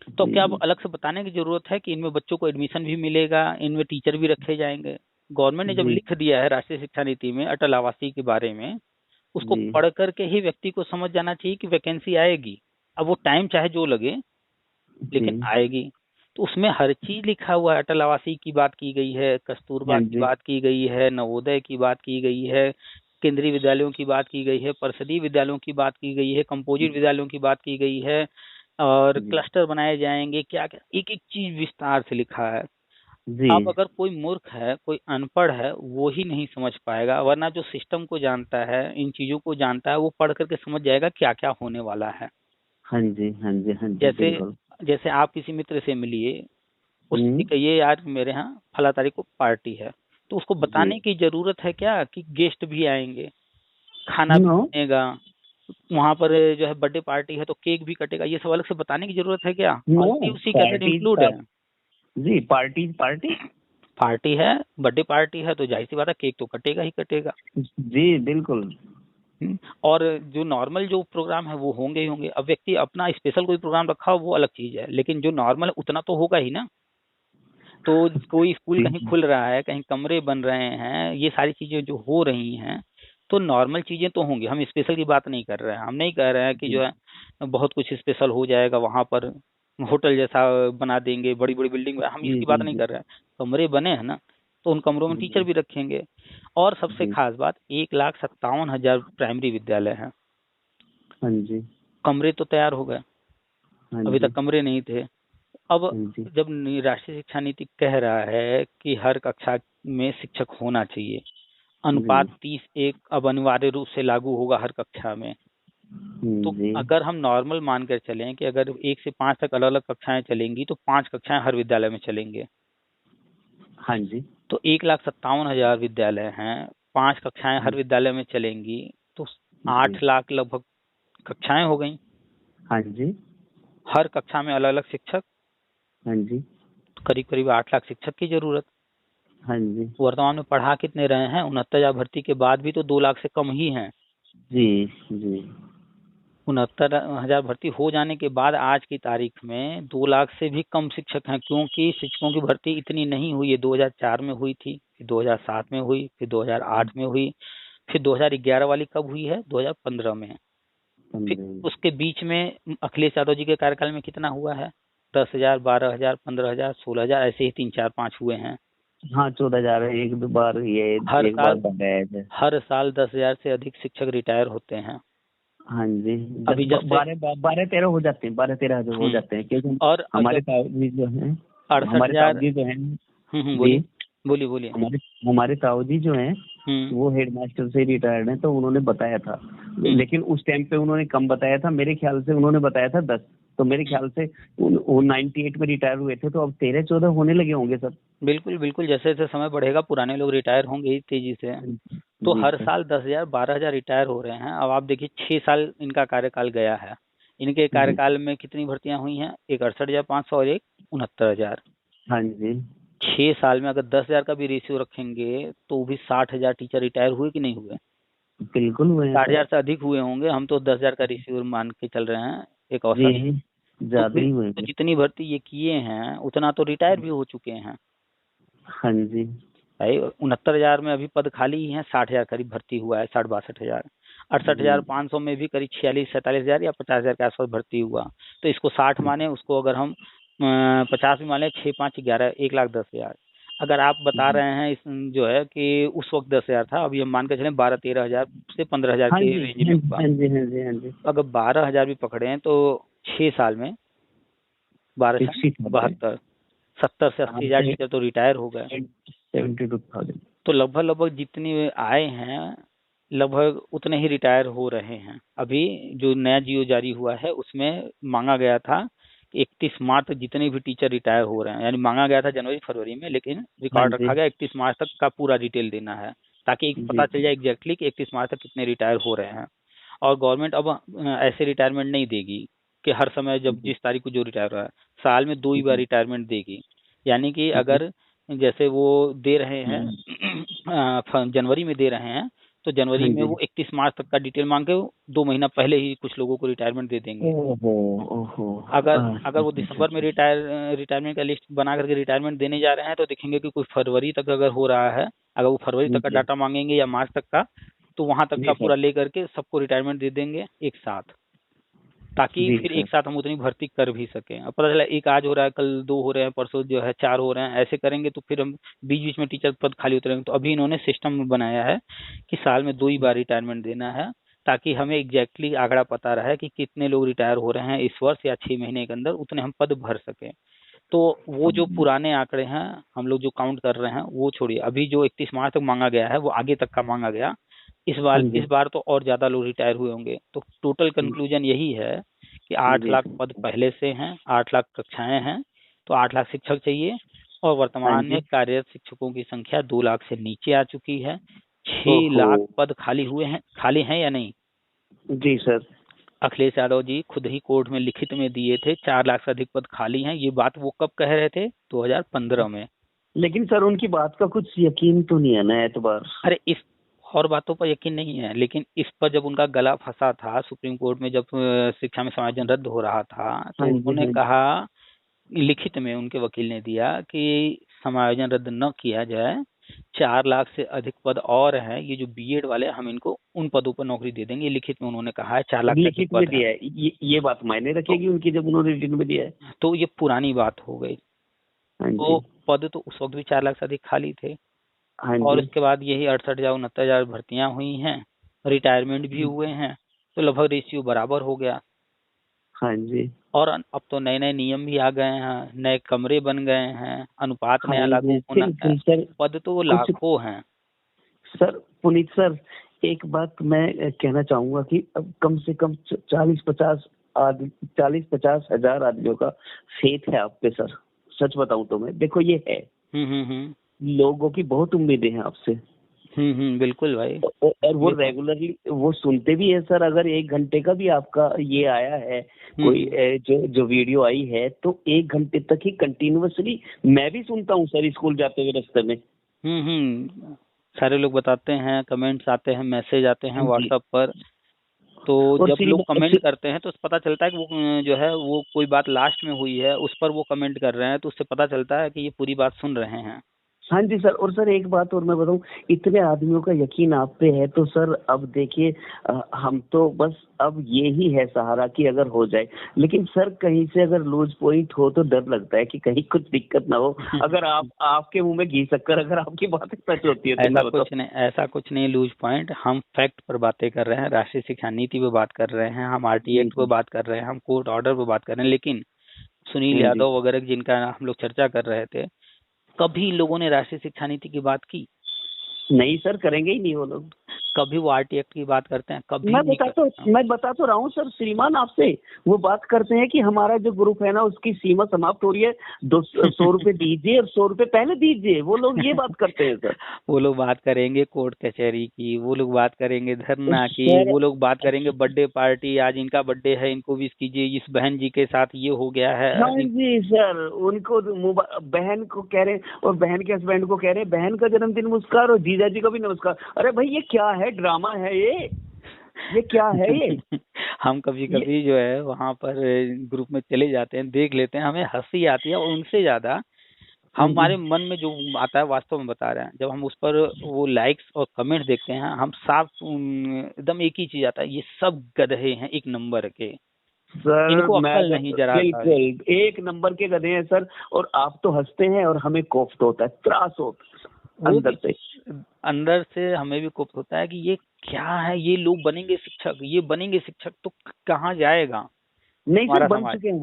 तो क्या अब अलग से बताने की जरूरत है कि इनमें बच्चों को एडमिशन भी मिलेगा, इनमें टीचर भी रखे जाएंगे? गवर्नमेंट ने जब लिख दिया है राष्ट्रीय शिक्षा नीति में अटल आवासीय के बारे में, उसको पढ़ करके ही व्यक्ति को समझ जाना चाहिए कि वैकेंसी आएगी। अब वो टाइम चाहे जो लगे, लेकिन आएगी। तो उसमें हर चीज लिखा हुआ है। अटल आवासीय की बात की गई है, कस्तूरबा की बात की गई है, नवोदय की बात की गई है, केंद्रीय विद्यालयों की बात की गई है, परिषदीय विद्यालयों की बात की गई है, कंपोजिट विद्यालयों की बात की गई है, और क्लस्टर बनाए जाएंगे, क्या क्या एक एक चीज विस्तार से लिखा है। अब अगर कोई मूर्ख है, कोई अनपढ़ है, वो ही नहीं समझ पाएगा, वरना जो सिस्टम को जानता है, इन चीजों को जानता है, वो पढ़ करके समझ जाएगा क्या क्या होने वाला है। हाँ जी हाँ जी हाँ जी। जैसे आप किसी मित्र से मिलिए, उससे कहिए यार मेरे यहाँ फला तारीख को पार्टी है, तो उसको बताने की जरूरत है क्या कि गेस्ट भी आएंगे, खाना भी बनेगा, वहां पर जो है बर्थडे पार्टी है तो केक भी कटेगा, ये सब अलग से बताने की जरूरत है क्या? ऑलरेडी उसी के अंदर इंक्लूड है जी। पार्टी पार्टी पार्टी है, बर्थडे पार्टी है तो जाहिर सी बात है केक तो कटेगा ही कटेगा। जी बिल्कुल। और जो नॉर्मल जो प्रोग्राम है वो होंगे ही होंगे। अब व्यक्ति अपना स्पेशल कोई प्रोग्राम रखा हो वो अलग चीज है, लेकिन जो नॉर्मल है उतना तो होगा ही ना। तो कोई स्कूल कहीं खुल रहा है, कहीं कमरे बन रहे हैं, ये सारी चीजें जो हो रही हैं तो नॉर्मल चीजें तो होंगी। हम स्पेशल की बात नहीं कर रहे हैं, हम नहीं कह रहे हैं कि जो है बहुत कुछ स्पेशल हो जाएगा वहां पर, होटल जैसा बना देंगे, बड़ी बड़ी बिल्डिंग, हम इसकी बात नहीं कर रहे हैं। कमरे बने हैं ना, तो उन कमरों में टीचर भी रखेंगे। और सबसे खास बात, 1,57,000 प्राइमरी विद्यालय हैं। हाँ जी। कमरे तो तैयार हो गए, अभी तक कमरे नहीं थे। अब जब राष्ट्रीय शिक्षा नीति कह रहा है कि हर कक्षा में शिक्षक होना चाहिए, अनुपात 30:1 अब अनिवार्य रूप से लागू होगा हर कक्षा में। तो अगर हम नॉर्मल मानकर चलें कि अगर 1 से 5 तक अलग अलग कक्षाएं चलेंगी तो 5 कक्षाएं हर विद्यालय में चलेंगे। हाँ जी। तो 1,57,000 विद्यालय हैं, 5 कक्षाएं हर विद्यालय में चलेंगी तो 8 लाख लगभग कक्षाएं हो गई। हाँ जी। हर कक्षा में अलग अलग शिक्षक। हाँ जी। तो करीब करीब 8 लाख शिक्षक की जरूरत। हाँ जी। वर्तमान में पढ़ा कितने रहे हैं? 69,000 भर्ती के बाद भी तो 2 लाख से कम ही हैं। जी जी। 69,000 भर्ती हो जाने के बाद आज की तारीख में 2 लाख से भी कम शिक्षक हैं, क्योंकि शिक्षकों की भर्ती इतनी नहीं हुई है। 2004 में हुई थी, फिर 2007 में हुई, फिर 2008 में हुई, फिर 2011 वाली कब हुई है? 2015 में। फिर उसके बीच में अखिलेश यादव जी के कार्यकाल में कितना हुआ है? 10,000, 12,000, 15,000, 16,000, ऐसे ही 3, 4, 5 हुए हैं। हाँ 14,000 एक दो बार ये हर एक साल बार हर साल 10,000 से अधिक शिक्षक रिटायर होते हैं। हाँ जी। अभी जब 12-13 हो जाते हैं, 12-13 हजार हो जाते हैं, क्योंकि और हमारे ताऊजी जो है, 68,000 जो है बोलिए बोलिए बोलिए। हमारे ताऊजी जो है वो हेडमास्टर से रिटायर्ड हैं, तो उन्होंने बताया था, लेकिन उस टाइम पे उन्होंने कम बताया था। मेरे ख्याल से उन्होंने बताया था 10, तो मेरे ख्याल से वो 98 में रिटायर हुए थे, तो अब 13-14 होने लगे होंगे सब। बिल्कुल बिल्कुल, जैसे जैसे समय बढ़ेगा पुराने लोग रिटायर होंगे ही तेजी से। तो हर साल 10,000, 12,000 रिटायर हो रहे हैं। अब आप देखिए 6 साल इनका कार्यकाल गया है। इनके कार्यकाल में कितनी भर्तियां हुई हैं? एक 68,500 और एक 69,000। हाँ जी। 6 साल में अगर 10,000 का भी रेशियो रखेंगे तो भी 60,000 टीचर रिटायर हुए कि नहीं हुए? बिल्कुल हुए। 60,000 से अधिक हुए होंगे। हम तो 10,000 का रेशियो मान के चल रहे हैं एक औसत। ज्यादा ही हुए। तो जितनी भर्ती ये किए हैं उतना तो रिटायर भी हो चुके हैं। हाँ जी भाई 69,000 में अभी पद खाली ही हैं, 60,000 करीब भर्ती हुआ है, 60-62,000। 68,500 में भी करीब 46-47,000 या 50,000 के आसपास भर्ती हुआ। तो इसको 60 माने, उसको अगर हम 50 भी माने, 6-5-11, 1,10,000। अगर आप बता रहे हैं इस जो है कि उस वक्त 10,000 था, अभी हम मान के चलें 12-13,000 से 15,000 के रेंज में होगा। हाँ जी हाँ जी हाँ जी। अगर 12,000 भी पकड़े हैं तो 6 साल में 12 से 72, 70 से 80,000 टीचर तो रिटायर हो गए। 72,000। तो लगभग जितनी आए हैं लगभग उतने ही रिटायर हो रहे हैं। अभी जो नया जियो जारी हुआ है उसमें मांगा गया था 31 मार्च तक जितने भी टीचर रिटायर हो रहे हैं, यानी मांगा गया था जनवरी फरवरी में, लेकिन रिकॉर्ड रखा गया 31 मार्च तक का पूरा डिटेल देना है, ताकि पता चल जाए एग्जैक्टली कि 31 मार्च तक कितने रिटायर हो रहे हैं। और गवर्नमेंट अब ऐसे रिटायरमेंट नहीं देगी कि हर समय जब जिस तारीख को जो रिटायर हुआ है, साल में 2 ही बार रिटायरमेंट देगी। यानी कि अगर जैसे वो दे रहे हैं जनवरी में दे रहे हैं, तो जनवरी में वो 31 मार्च तक का डिटेल मांग के 2 महीना पहले ही कुछ लोगों को रिटायरमेंट दे देंगे। अगर वो दिसंबर में रिटायरमेंट का लिस्ट बना करके रिटायरमेंट देने जा रहे हैं, तो देखेंगे कि कोई फरवरी तक अगर हो रहा है, अगर वो फरवरी तक का डाटा मांगेंगे या मार्च तक का, तो वहां तक का पूरा ले करके सबको रिटायरमेंट दे देंगे एक साथ, ताकि फिर एक साथ हम उतनी भर्ती कर भी सकें। अब पता चला एक आज हो रहा है, कल 2 हो रहे हैं, परसों जो है 4 हो रहे हैं, ऐसे करेंगे तो फिर हम बीच बीच में टीचर पद खाली होते रहेंगे। तो अभी इन्होंने सिस्टम बनाया है कि साल में 2 ही बार रिटायरमेंट देना है, ताकि हमें एग्जैक्टली आंकड़ा पता रहे कि कितने लोग रिटायर हो रहे हैं इस वर्ष या 6 महीने के अंदर, उतने हम पद भर सकें। तो वो जो पुराने आंकड़े हैं हम लोग जो काउंट कर रहे हैं वो छोड़िए, अभी जो 31 मार्च तक मांगा गया है वो आगे तक का मांगा गया। इस बार तो और ज्यादा लोग रिटायर हुए होंगे। तो टोटल कंक्लूजन यही है कि 8 लाख पद पहले से हैं, 8 लाख कक्षाएं हैं, तो 8 लाख शिक्षक चाहिए। और वर्तमान में कार्यरत शिक्षकों की संख्या 2 लाख से नीचे आ चुकी है। 6 लाख पद खाली हैं या नहीं? जी सर। अखिलेश यादव जी खुद ही कोर्ट में लिखित में दिए थे 4 लाख से अधिक पद खाली हैं। ये बात वो कब कह रहे थे? 2015 में। लेकिन सर उनकी बात का कुछ यकीन तो नहीं है ना एतबार। अरे इस और बातों पर यकीन नहीं है, लेकिन इस पर जब उनका गला फंसा था सुप्रीम कोर्ट में, जब शिक्षा में समायोजन रद्द हो रहा था, हाँ तो जी, उन्होंने हाँ जी। कहा, लिखित में उनके वकील ने दिया कि समायोजन रद्द न किया जाए, 4 लाख से अधिक पद और हैं, ये जो बीएड वाले हम इनको उन पदों पर नौकरी दे देंगे। लिखित में उन्होंने कहा है 4 लाख से अधिक लिखित में पद हैं। दिया है, ये बात मायने तो रखेगी उनकी जब उन्होंने रिटर्न में दिया है। तो ये पुरानी बात हो गई। हाँ तो जी, पद तो उस वक्त भी 4 लाख से अधिक खाली थे, हाँ और जी, उसके बाद यही 68,000 69,000 भर्तियां हुई हैं, रिटायरमेंट भी हुए हैं, तो लगभग रेशियो बराबर हो गया। हाँ जी, और अब तो नए नए नियम भी आ गए हैं, नए कमरे बन गए हैं, अनुपात हाँ नया जी। लागू होना है। फिर सर पद तो कुछ, लाखों हैं। सर पुनीत सर, एक बात मैं कहना चाहूंगा कि अब कम से कम 40-50 हजार आदमियों का फेथ है आप पे सर। सच बताऊं तो मैं, देखो ये है, हम्म। लोगों की बहुत उम्मीदें हैं आपसे। बिल्कुल भाई। और वो ये तो रेगुलरली वो सुनते भी है सर। अगर 1 घंटे का भी आपका ये आया है, कोई हम्म जो जो वीडियो आई है, तो 1 घंटे तक ही कंटिन्यूअसली मैं भी सुनता हूँ सर, स्कूल जाते हुए रास्ते में। सारे लोग बताते हैं, कमेंट्स आते हैं, मैसेज आते हैं हाँ जी। व्हाट्सएप पर। तो और जब लोग कमेंट करते हैं तो पता चलता है कि वो जो है वो कोई बात लास्ट में हुई है उस पर वो कमेंट कर रहे हैं, तो उससे पता चलता है कि ये पूरी बात सुन रहे हैं। हाँ जी सर। और सर एक बात और मैं बताऊं, इतने आदमियों का यकीन आप पे है तो सर अब देखिए, हम तो बस अब ये ही है सहारा कि अगर हो जाए। लेकिन सर कहीं से अगर लूज पॉइंट हो तो डर लगता है कि कहीं कुछ दिक्कत ना हो। अगर आप आपके मुंह में घी शक्कर अगर आपकी बात सच होती है तो ऐसा मैं कुछ बताऊं। नहीं, ऐसा कुछ नहीं लूज पॉइंट। हम फैक्ट पर बातें कर रहे हैं, राष्ट्रीय शिक्षा नीति पे बात कर रहे हैं, हम आरटी जी एक्ट पे जी। बात कर रहे हैं, हम कोर्ट ऑर्डर पे बात कर रहे हैं। लेकिन सुनील हाँ जी। यादव वगैरह जिनका हम लोग चर्चा कर रहे थे, कभी इन लोगों ने राष्ट्रीय शिक्षा नीति की बात की? नहीं सर, करेंगे ही नहीं वो लोग। कभी वो आरटी एक्ट की बात करते हैं? कभी नहीं करते हैं। मैं बता तो रहा हूँ सर श्रीमान आपसे। वो बात करते हैं कि हमारा जो ग्रुप है ना उसकी सीमा समाप्त हो रही है, 200 रुपए दीजिए और 100 रुपए पहले दीजिए। वो लोग ये बात करते हैं सर। वो लोग बात करेंगे कोर्ट कचहरी की, वो लोग बात करेंगे धरना की, सर वो लोग बात करेंगे बर्थडे पार्टी, आज इनका बर्थडे है इनको विश कीजिए, इस बहन जी के साथ ये हो गया है। हाँ जी सर, उनको बहन को कह रहे हैं और बहन के हस्बैंड को कह रहे हैं बहन का जन्मदिन नमस्कार और जीजा जी का भी नमस्कार। अरे भाई ये क्या है, ड्रामा है ये क्या है ये? हम कभी ये कभी जो है वहां पर ग्रुप में चले जाते हैं, देख लेते हैं, हमें हंसी आती है, और उनसे ज्यादा हाँ जी। हमारे मन में जो आता है वास्तव में बता रहे हैं। जब हम उस पर वो लाइक्स और कमेंट देखते हैं, हम साफ एकदम एक ही चीज आता है, ये सब गधे हैं एक नंबर के, सर इनको मैं अक्ल नहीं जरा सा भी। बिल्कुल 1 नंबर के गधे हैं सर। और आप तो हंसते हैं और हमें कोफ्त होता है, त्रास होता है वो अंदर भी से। अंदर से हमें भी कुछ होता है कि ये क्या है, ये लोग बनेंगे शिक्षक, ये बनेंगे शिक्षक तो कहाँ जाएगा नहीं सर, हमारा बन समाज? चुके हैं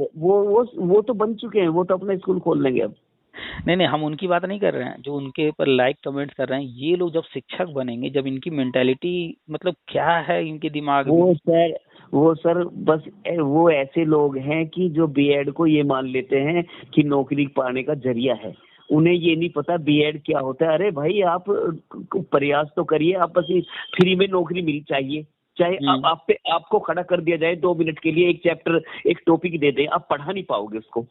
वो तो बन चुके हैं, वो तो अपना स्कूल खोल लेंगे अब। नहीं नहीं, हम उनकी बात नहीं कर रहे हैं जो उनके ऊपर लाइक कमेंट्स कर रहे हैं। ये लोग जब शिक्षक बनेंगे, जब इनकी मेंटेलिटी, मतलब क्या है इनके दिमाग में। वो सर बस वो ऐसे लोग हैं कि जो बीएड को ये मान लेते हैं कि नौकरी पाने का जरिया है। उन्हें ये नहीं पता बीएड क्या होता है। अरे भाई आप प्रयास तो करिए, आप बस फ्री में नौकरी मिल चाहिए। चाहे आप पे आपको खड़ा कर दिया जाए 2 मिनट के लिए, एक चैप्टर एक टॉपिक दे दें, आप पढ़ा नहीं पाओगे उसको।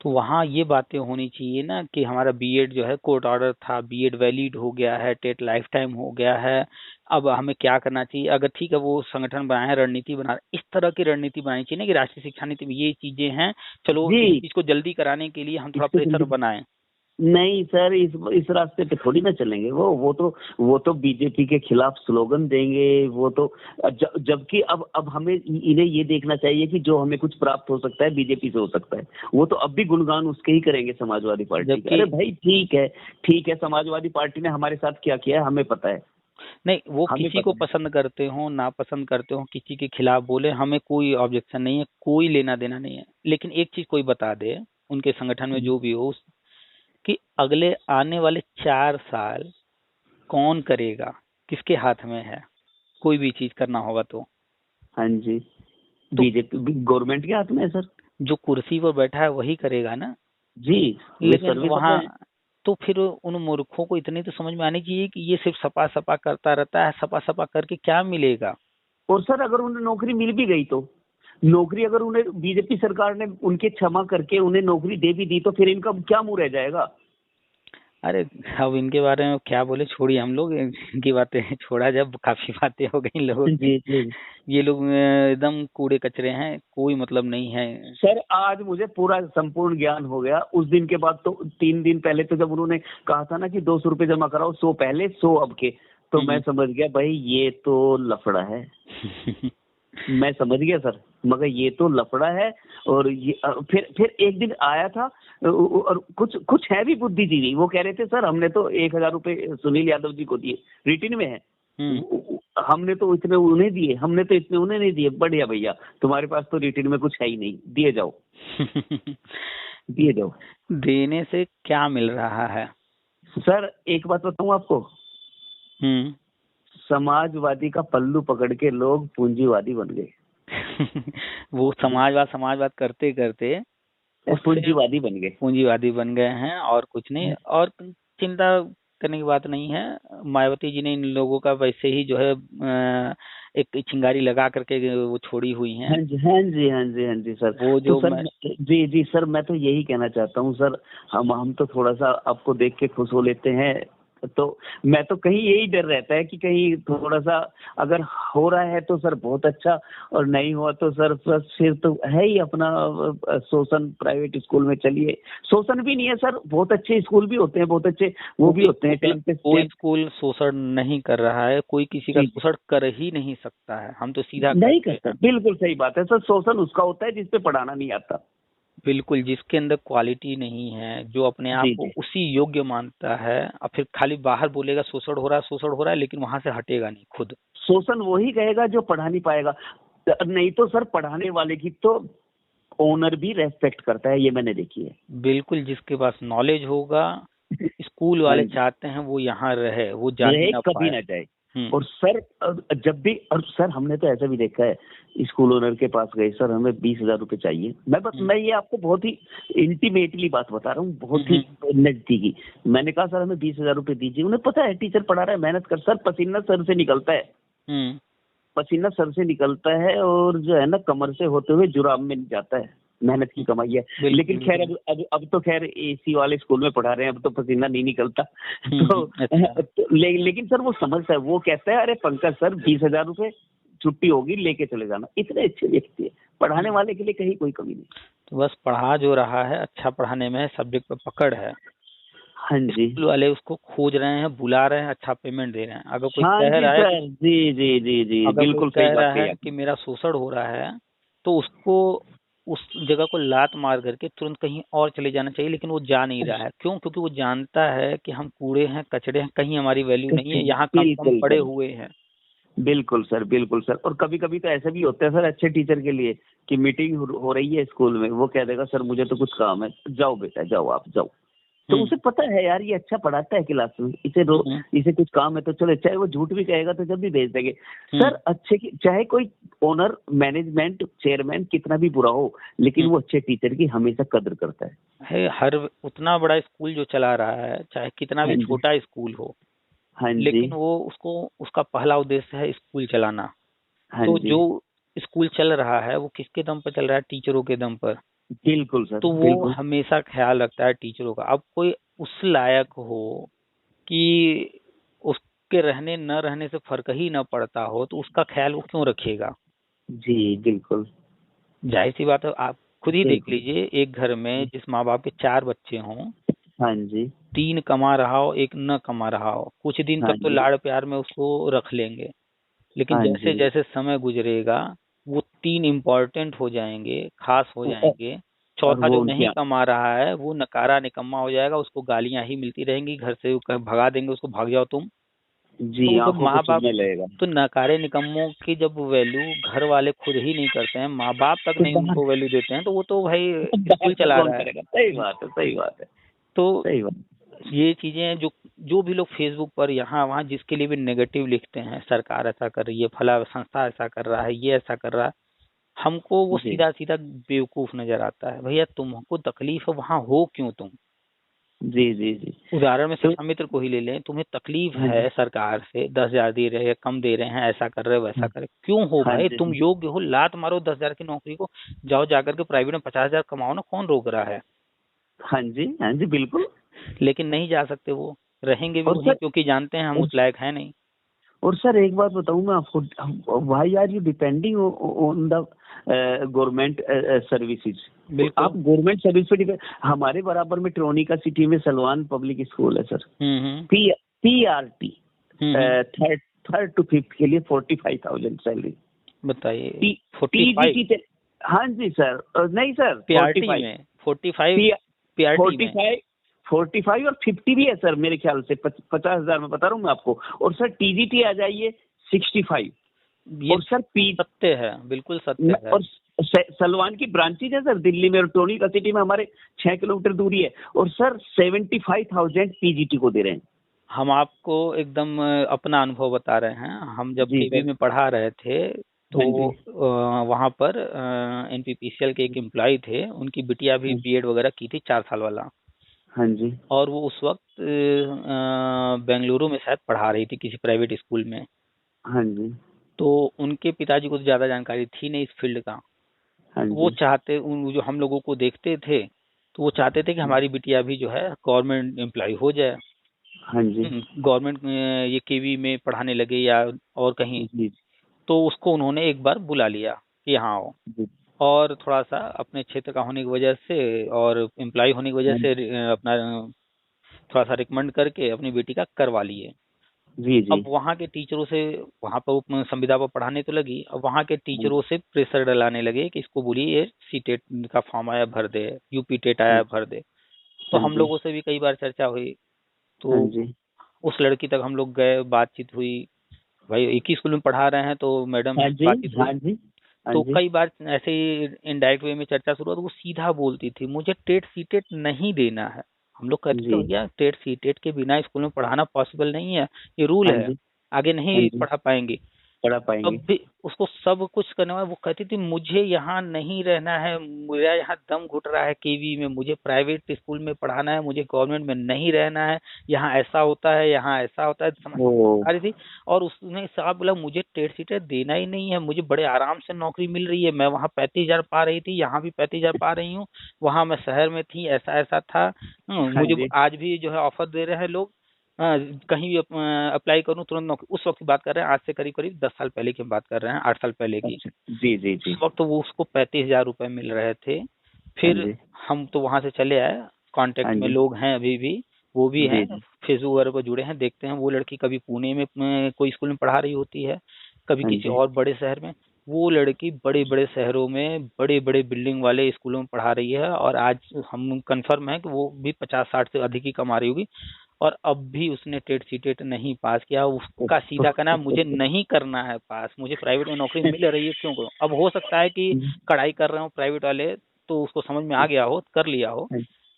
तो वहाँ ये बातें होनी चाहिए ना कि हमारा बीएड जो है कोर्ट ऑर्डर था, बीएड वैलिड हो गया है, टेट लाइफ टाइम हो गया है, अब हमें क्या करना चाहिए। अगर ठीक है वो संगठन बनाए हैं, रणनीति बना रहे, इस तरह की रणनीति बनानी चाहिए ना कि राष्ट्रीय शिक्षा नीति में ये चीजें हैं, चलो जी। इस चीज को जल्दी कराने के लिए हम थोड़ा इसको प्रेशर जल्दी, बनाएं। नहीं सर, इस रास्ते पे थोड़ी ना चलेंगे। वो तो बीजेपी के खिलाफ स्लोगन देंगे। वो तो जबकि अब हमें इन्हें ये देखना चाहिए कि जो हमें कुछ प्राप्त हो सकता है बीजेपी से हो सकता है। वो तो अब भी गुणगान उसके ही करेंगे समाजवादी पार्टी के। जबकि अरे भाई ठीक है, समाजवादी पार्टी ने हमारे साथ क्या किया है हमें पता है। नहीं, वो हमें किसी को पता है। पसंद करते हो ना पसंद करते हो, किसी के खिलाफ बोले, हमें कोई ऑब्जेक्शन नहीं है, कोई लेना देना नहीं है। लेकिन एक चीज कोई बता दे, उनके संगठन में जो भी हो, कि अगले आने वाले 4 साल कौन करेगा, किसके हाथ में है कोई भी चीज करना होगा हाँ जी, तो बीजेपी गवर्नमेंट के हाथ में है सर। जो कुर्सी पर बैठा है वही करेगा ना। जी, वे लेकिन सर्वे कर वहां रहे हैं। तो फिर उन मूर्खों को इतनी तो समझ में आनी चाहिए कि ये सिर्फ सपा सपा करता रहता है, सपा सपा करके क्या मिलेगा। और सर अगर उन्हें नौकरी मिल भी गई तो नौकरी अगर उन्हें बीजेपी सरकार ने उनके क्षमा करके उन्हें नौकरी दे भी दी तो फिर इनका क्या मुंह रह जाएगा। अरे अब इनके बारे में क्या बोले, छोड़िए, हम लोग इनकी बातें छोड़ा, जब काफी बातें हो गई लोगों की। जी जी ये लोग एकदम कूड़े कचरे हैं, कोई मतलब नहीं है। सर आज मुझे पूरा संपूर्ण ज्ञान हो गया। उस दिन के बाद तो 3 दिन पहले तो जब उन्होंने कहा था ना कि 200 रुपये जमा कराओ, 100 पहले 100 अब के, तो मैं समझ गया भाई ये तो लफड़ा है। मैं समझ गया सर, मगर ये तो लफड़ा है। और ये फिर एक दिन आया था और कुछ कुछ है भी बुद्धिजीवी, वो कह रहे थे सर हमने तो 1,000 रुपये सुनील यादव जी को दिए, रिटिन में है, हमने तो इतने उन्हें दिए, हमने तो इतने उन्हें नहीं दिए। बढ़िया भैया, तुम्हारे पास तो रिटिन में कुछ है ही नहीं, दिए जाओ। दिए जाओ। देने से क्या मिल रहा है सर एक बात बताऊं आपको, समाजवादी का पल्लू पकड़ के लोग पूंजीवादी बन गए। वो समाजवाद करते करते पूंजीवादी बन गए हैं, और कुछ नहीं। और चिंता करने की बात नहीं है, मायावती जी ने इन लोगों का वैसे ही जो है एक चिंगारी लगा करके वो छोड़ी हुई है। हाँ जी हाँ जी हाँ जी हाँ जी सर। वो जो तो सर जी जी सर, मैं तो यही कहना चाहता हूँ सर, हम तो थोड़ा सा आपको देख के खुश हो लेते हैं, तो मैं तो कहीं यही डर रहता है कि कहीं थोड़ा सा अगर हो रहा है तो सर बहुत अच्छा, और नहीं हुआ तो सर फिर तो है ही अपना शोषण। प्राइवेट स्कूल में चलिए, शोषण भी नहीं है सर, बहुत अच्छे स्कूल भी होते हैं, बहुत अच्छे वो भी होते हैं। कोई स्कूल शोषण नहीं कर रहा है, कोई किसी का शोषण कर ही नहीं सकता है, हम तो सीधा नहीं करता। बिल्कुल सही बात है सर, शोषण उसका होता है जिसपे पढ़ाना नहीं आता। बिल्कुल, जिसके अंदर क्वालिटी नहीं है, जो अपने आप को उसी योग्य मानता है, और फिर खाली बाहर बोलेगा शोषण हो रहा है, लेकिन वहां से हटेगा नहीं खुद। शोषण वही कहेगा जो पढ़ा नहीं पाएगा। नहीं तो सर पढ़ाने वाले की तो ओनर भी रेस्पेक्ट करता है, ये मैंने देखी है। बिल्कुल, जिसके पास नॉलेज होगा, स्कूल वाले चाहते हैं वो यहाँ रहे, वो जाने ना कभी ना जाए। और सर जब भी, और सर हमने तो ऐसा भी देखा है, स्कूल ओनर के पास गए, सर हमें 20,000 रुपये चाहिए। मैं ये आपको बहुत ही इंटीमेटली बात बता रहा हूँ, बहुत ही नजदीकी। मैंने कहा सर हमें 20,000 रुपये दीजिए। उन्हें पता है टीचर पढ़ा रहा है, मेहनत कर। सर पसीना सर से निकलता है, पसीना सर से निकलता है, और जो है ना कमर से होते हुए जुराब में जाता है, मेहनत की कमाई है। लेकिन खैर अब तो खैर एसी वाले स्कूल में पढ़ा रहे हैं, अब तो पसीना नहीं निकलता। लेकिन सर वो समझता है, वो कहता है अरे पंकज सर 20,000 रुपये छुट्टी होगी, लेके चले जाना। इतने अच्छे व्यक्ति है, पढ़ाने वाले के लिए कहीं कोई कमी नहीं। तो बस पढ़ा जो रहा है, अच्छा पढ़ाने में सब्जेक्ट पे पकड़ है। हाँ जी, स्कूल वाले उसको खोज रहे हैं, बुला रहे हैं, अच्छा पेमेंट दे रहे हैं। अगर कोई कह रहा है जी जी जी जी बिल्कुल कह रहा है कि मेरा शोषण हो रहा है, तो उसको उस जगह को लात मार करके तुरंत कहीं और चले जाना चाहिए। लेकिन वो जा नहीं रहा है, क्यों? क्योंकि वो जानता है कि हम कूड़े हैं, कचड़े हैं, कहीं हमारी वैल्यू नहीं है, यहाँ कम पड़े हुए हैं। बिल्कुल सर, बिल्कुल सर। और कभी कभी तो ऐसा भी होता है सर, अच्छे टीचर के लिए कि मीटिंग हो रही है स्कूल में, वो कह देगा सर मुझे तो कुछ काम है, जाओ बेटा जाओ, आप जाओ। तो उसे पता है यार ये अच्छा पढ़ाता है क्लास में, इसे कुछ काम है तो चलो, चाहे वो झूठ भी कहेगा तो जब भी भेज देंगे। सर अच्छे की, चाहे कोई ओनर, मैनेजमेंट, चेयरमैन कितना भी बुरा हो, लेकिन वो अच्छे टीचर की हमेशा कदर करता है। हर उतना बड़ा स्कूल जो चला रहा है, चाहे कितना भी छोटा स्कूल हो, लेकिन वो उसका पहला उद्देश्य है स्कूल चलाना। तो जो स्कूल चल रहा है वो किसके दम पर चल रहा है? टीचरों के दम पर। बिल्कुल सर। तो वो हमेशा ख्याल रखता है टीचरों का। अब कोई उस लायक हो कि उसके रहने न रहने से फर्क ही न पड़ता हो, तो उसका ख्याल वो क्यों रखेगा? जी बिल्कुल, जाहिर सी बात है, आप खुद ही देख लीजिए, एक घर में जिस माँ बाप के 4 बच्चे हों, हाँ जी, 3 कमा रहा हो, एक न कमा रहा हो, कुछ दिन तक तो लाड़ प्यार में उसको रख लेंगे, लेकिन जैसे जैसे समय गुजरेगा वो 3 इम्पोर्टेंट हो जाएंगे, खास हो जाएंगे। चौथा जो नहीं कमा रहा है वो नकारा निकम्मा हो जाएगा, उसको गालियां ही मिलती रहेंगी, घर से भगा देंगे उसको, भाग जाओ तुम। जी, तो जब माँ बाप, तो नकारे निकम्मों की जब वैल्यू घर वाले खुद ही नहीं करते हैं, माँ बाप तक नहीं उनको वैल्यू देते हैं, तो वो तो भाई स्कूल चला रहा है। सही बात है, सही बात है। तो ये चीजें जो भी लोग फेसबुक पर यहाँ वहाँ जिसके लिए भी नेगेटिव लिखते हैं, सरकार ऐसा कर रही है, फला संस्था ऐसा कर रहा है, ये ऐसा कर रहा है, हमको वो सीधा सीधा बेवकूफ नजर आता है। भैया तुमको तकलीफ है, वहाँ हो क्यों तुम? जी जी जी। उदाहरण में तो शिक्षा मित्र को ही ले लें, तुम्हें तकलीफ है सरकार से, 10,000 दे रहे हैं, कम दे रहे हैं, ऐसा कर रहे हो वैसा कर रहे हो, क्यों हो हाँ भाई, जी तुम योग्य हो, लात मारो 10,000 की नौकरी को, जाओ जाकर के प्राइवेट में 50,000 कमाओ ना, कौन रोक रहा है। हाँ जी हाँ जी बिल्कुल। लेकिन नहीं जा सकते, वो रहेंगे भी और वहीं सर क्योंकि जानते हैं हम और, उस लायक है नहीं। और सर एक बात बताऊं मैं आपको, why are you depending on the government services. बिल्कुल। आप गवर्नमेंट सर्विस पे डिपेंड, हमारे बराबर में ट्रोनिका सिटी में सलवान पब्लिक स्कूल है सर। हम्म। PRT हम्म। थर्ड टू फिफ्थ के लिए 45,000 सैलरी। बताइए। 45 TGT हाँ जी सर, नहीं सर पीआरटी 45, में, 45 पीआरटी में। 45 और 50 भी है सर मेरे ख्याल से, 50,000 में बता रहा हूँ मैं आपको। और सर TGT आ जाइए 65। ये और सर सत्य है, बिल्कुल सत्य है। और सलवान की ब्रांचेज है सर दिल्ली में, और टोनिका सिटी में हमारे 6 किलोमीटर दूरी है। और सर 75,000 PGT को दे रहे हैं। हम आपको एकदम अपना अनुभव बता रहे हैं। हम जब जी केवी सर। में पढ़ा रहे थे तो हाँ जी वहाँ पर NPPCL के एक एम्प्लॉय थे, उनकी बिटिया भी बीएड वगैरह की थी 4 साल वाला, हाँ जी और वो उस वक्त बेंगलुरु में शायद पढ़ा रही थी किसी प्राइवेट स्कूल में। हाँ जी तो उनके पिताजी को तो ज़्यादा जानकारी थी नहीं इस फील्ड का। हाँ वो जी चाहते, उन जो हम लोगों को देखते थे, तो वो चाहते थे कि हमारी बिटिया भी जो है गवर्नमेंट एम्प्लॉय हो जाए, हाँ जी गवर्नमेंट ये केवी में पढ़ाने लगे या और कहीं। जी तो उसको उन्होंने एक बार बुला लिया कि यहाँ आओ, जी और थोड़ा सा अपने क्षेत्र का होने की वजह से और एम्प्लॉय होने की वजह हाँ से अपना थोड़ा सा रिकमेंड करके अपनी बेटी का करवा लिए। जी जी अब वहाँ के टीचरों से, वहाँ पर वो संविदा पर पढ़ाने तो लगी, अब वहाँ के टीचरों से प्रेशर डलाने लगे कि इसको बोलिए ये सीटेट का फॉर्म आया भर दे, यूपी टेट आया भर दे। तो हाँ हम जी लोगों से भी कई बार चर्चा हुई, हाँ तो जी उस लड़की तक हम लोग गए, बातचीत हुई, भाई एक ही स्कूल में पढ़ा रहे हैं तो मैडम हाँ से जी बातचीत हाँ हुई। जी हाँ तो जी कई बार ऐसे ही इनडायरेक्ट वे में चर्चा शुरू हुआ, तो वो सीधा बोलती थी मुझे टेट सीटेट नहीं देना है। हम लोग कहते थे जी भैया टेट सीटेट के बिना स्कूल में पढ़ाना पॉसिबल नहीं है, ये रूल हाँ है, जी आगे हाँ नहीं जी पढ़ा पाएंगे। पढ़ा अब पाएंगे। भी उसको सब कुछ करने में, वो कहती थी मुझे यहाँ नहीं रहना है, मेरा यहाँ दम घुट रहा है केवी में, मुझे प्राइवेट स्कूल में पढ़ाना है, मुझे गवर्नमेंट में नहीं रहना है, यहाँ ऐसा होता है, यहाँ ऐसा होता है, समस्या ओ आ रही थी। और उसने साहब बोला मुझे टेट सीटेट देना ही नहीं है, मुझे बड़े आराम से नौकरी मिल रही है, मैं वहाँ 35,000 पा रही थी, यहाँ भी 35,000 पा रही हूँ, वहाँ मैं शहर में थी, ऐसा ऐसा था। हाँ मुझे जी आज भी जो है ऑफर दे रहे हैं लोग, कहीं भी अप्लाई करूं तुरंत नौकरी। उस वक्त की बात कर रहे हैं, आज से करीब करीब 10 साल पहले की हम बात कर रहे हैं, 8 साल पहले की। अच्छा जी जी उस जी वक्त तो वो उसको 35,000 रुपए मिल रहे थे। हाँ फिर जी हम तो वहां से चले आए, कांटेक्ट हाँ में जी लोग हैं अभी भी, वो भी हैं, जी जी फेसबुक वगैरह पर जुड़े हैं, देखते हैं वो लड़की कभी पुणे में कोई स्कूल में पढ़ा रही होती है, कभी हाँ किसी जी और बड़े शहर में। वो लड़की बड़े बड़े शहरों में बड़े बड़े बिल्डिंग वाले स्कूलों में पढ़ा रही है, और आज हम कंफर्म है कि वो भी 50-60 से अधिक ही कमा रही होगी। और अब भी उसने टेट सीटेट नहीं पास किया, उसका सीधा कहना है मुझे नहीं करना है पास, मुझे प्राइवेट में नौकरी मिल रही है क्यों करूं। अब हो सकता है कि कढ़ाई कर रहे हो प्राइवेट वाले तो उसको समझ में आ गया हो, कर लिया हो,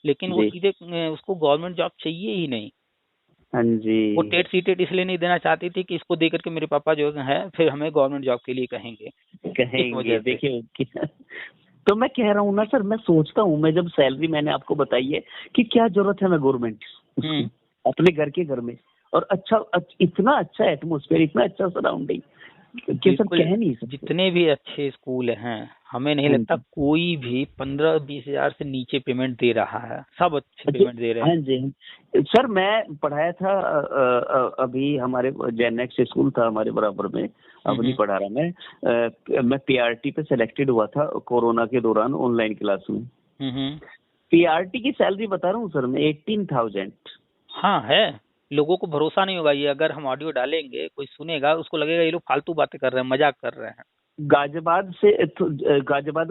लेकिन वो जी सीधे उसको गवर्नमेंट जॉब चाहिए ही नहीं। हाँ जी वो टेट सीटेट इसलिए नहीं देना चाहती थी कि इसको दे करके मेरे पापा जो है फिर हमें गवर्नमेंट जॉब के लिए कहेंगे, इस कहेंगे वजह से। देखिए तो मैं कह रहा हूँ ना सर, मैं सोचता हूँ, मैं जब सैलरी मैंने आपको बताई है कि क्या जरूरत है मैं गवर्नमेंट उसकी अपने घर में, और इतना अच्छा एटमोस्फेयर, इतना अच्छा सराउंडिंग कि सर बिल्कुल। कह नहीं सकते। जितने भी अच्छे स्कूल हैं, हमें नहीं हाँ लगता जी कोई भी 15-20 हजार से नीचे पेमेंट दे रहा है, सब अच्छे अच्छा, पेमेंट दे रहे हाँ हैं। जी सर मैं पढ़ाया था अभी हमारे जेनेक्स स्कूल था हमारे बराबर में, अब नहीं पढ़ा रहा मैं PRT पे सिलेक्टेड हुआ था कोरोना के दौरान ऑनलाइन क्लास में। PRT की सैलरी बता रहा हूँ सर मैं 18,000। हाँ है, लोगों को भरोसा नहीं होगा, ये अगर हम ऑडियो डालेंगे कोई सुनेगा उसको लगेगा ये लोग फालतू बातें कर रहे हैं, मजाक कर रहे हैं। गाजियाबाद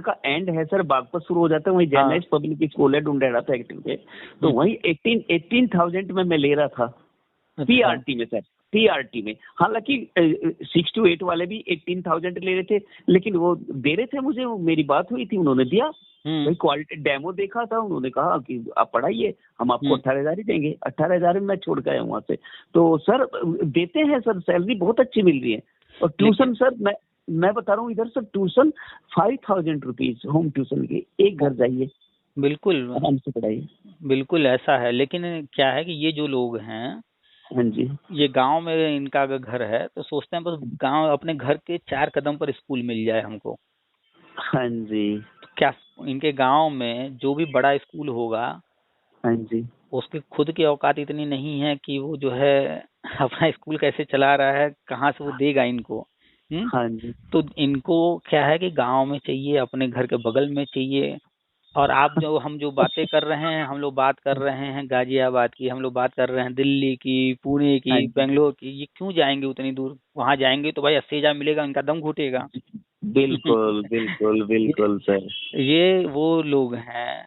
का एंड है सर, बागपत शुरू हो जाता है, वहीं हाँ। जेनेक्स पब्लिक स्कूल है डुंडेड़ा फैक्ट्री पे, तो वहीं 18,000 में मैं ले रहा था अच्छा। PRT में सर, PRT में। हालांकि 6 to 8 वाले भी 18,000 ले रहे थे, लेकिन वो दे रहे थे मुझे, मेरी बात हुई थी, उन्होंने दिया भाई, क्वालिटी डेमो देखा था, उन्होंने कहा कि आप पढ़ाइए, हम आपको 18,000 ही देंगे। 18,000 में मैं छोड़ गया वहां से। तो सर देते हैं सर, सैलरी बहुत अच्छी मिल रही है। और ट्यूशन सर मैं बता रहा हूँ इधर sir, tuition 5,000 rupees home tuition के, एक घर जाइए। बिल्कुल आराम से पढ़ाइए। बिल्कुल ऐसा है, लेकिन क्या है कि ये जो लोग हैं, हाँ जी। ये गांव में इनका अगर घर है तो सोचते हैं बस गांव, अपने घर के 4 कदम पर स्कूल मिल जाए हमको। हाँ जी। तो क्या इनके गांव में जो भी बड़ा स्कूल होगा, हाँ जी। उसकी खुद की औकात इतनी नहीं है कि वो जो है अपना स्कूल कैसे चला रहा है, कहाँ से वो देगा इनको। हम्म। हाँ जी। तो इनको क्या है कि गांव में चाहिए, अपने घर के बगल में चाहिए। और आप जो, हम जो बातें कर रहे हैं, हम लोग बात कर रहे हैं गाजियाबाद की, हम लोग बात कर रहे हैं दिल्ली की, पुणे हाँ की, जी। बेंगलोर की, ये क्यों जाएंगे उतनी दूर? वहां जाएंगे तो भाई 80,000 मिलेगा, इनका दम घुटेगा। बिल्कुल बिल्कुल ये बिल्कुल सर। ये वो लोग हैं,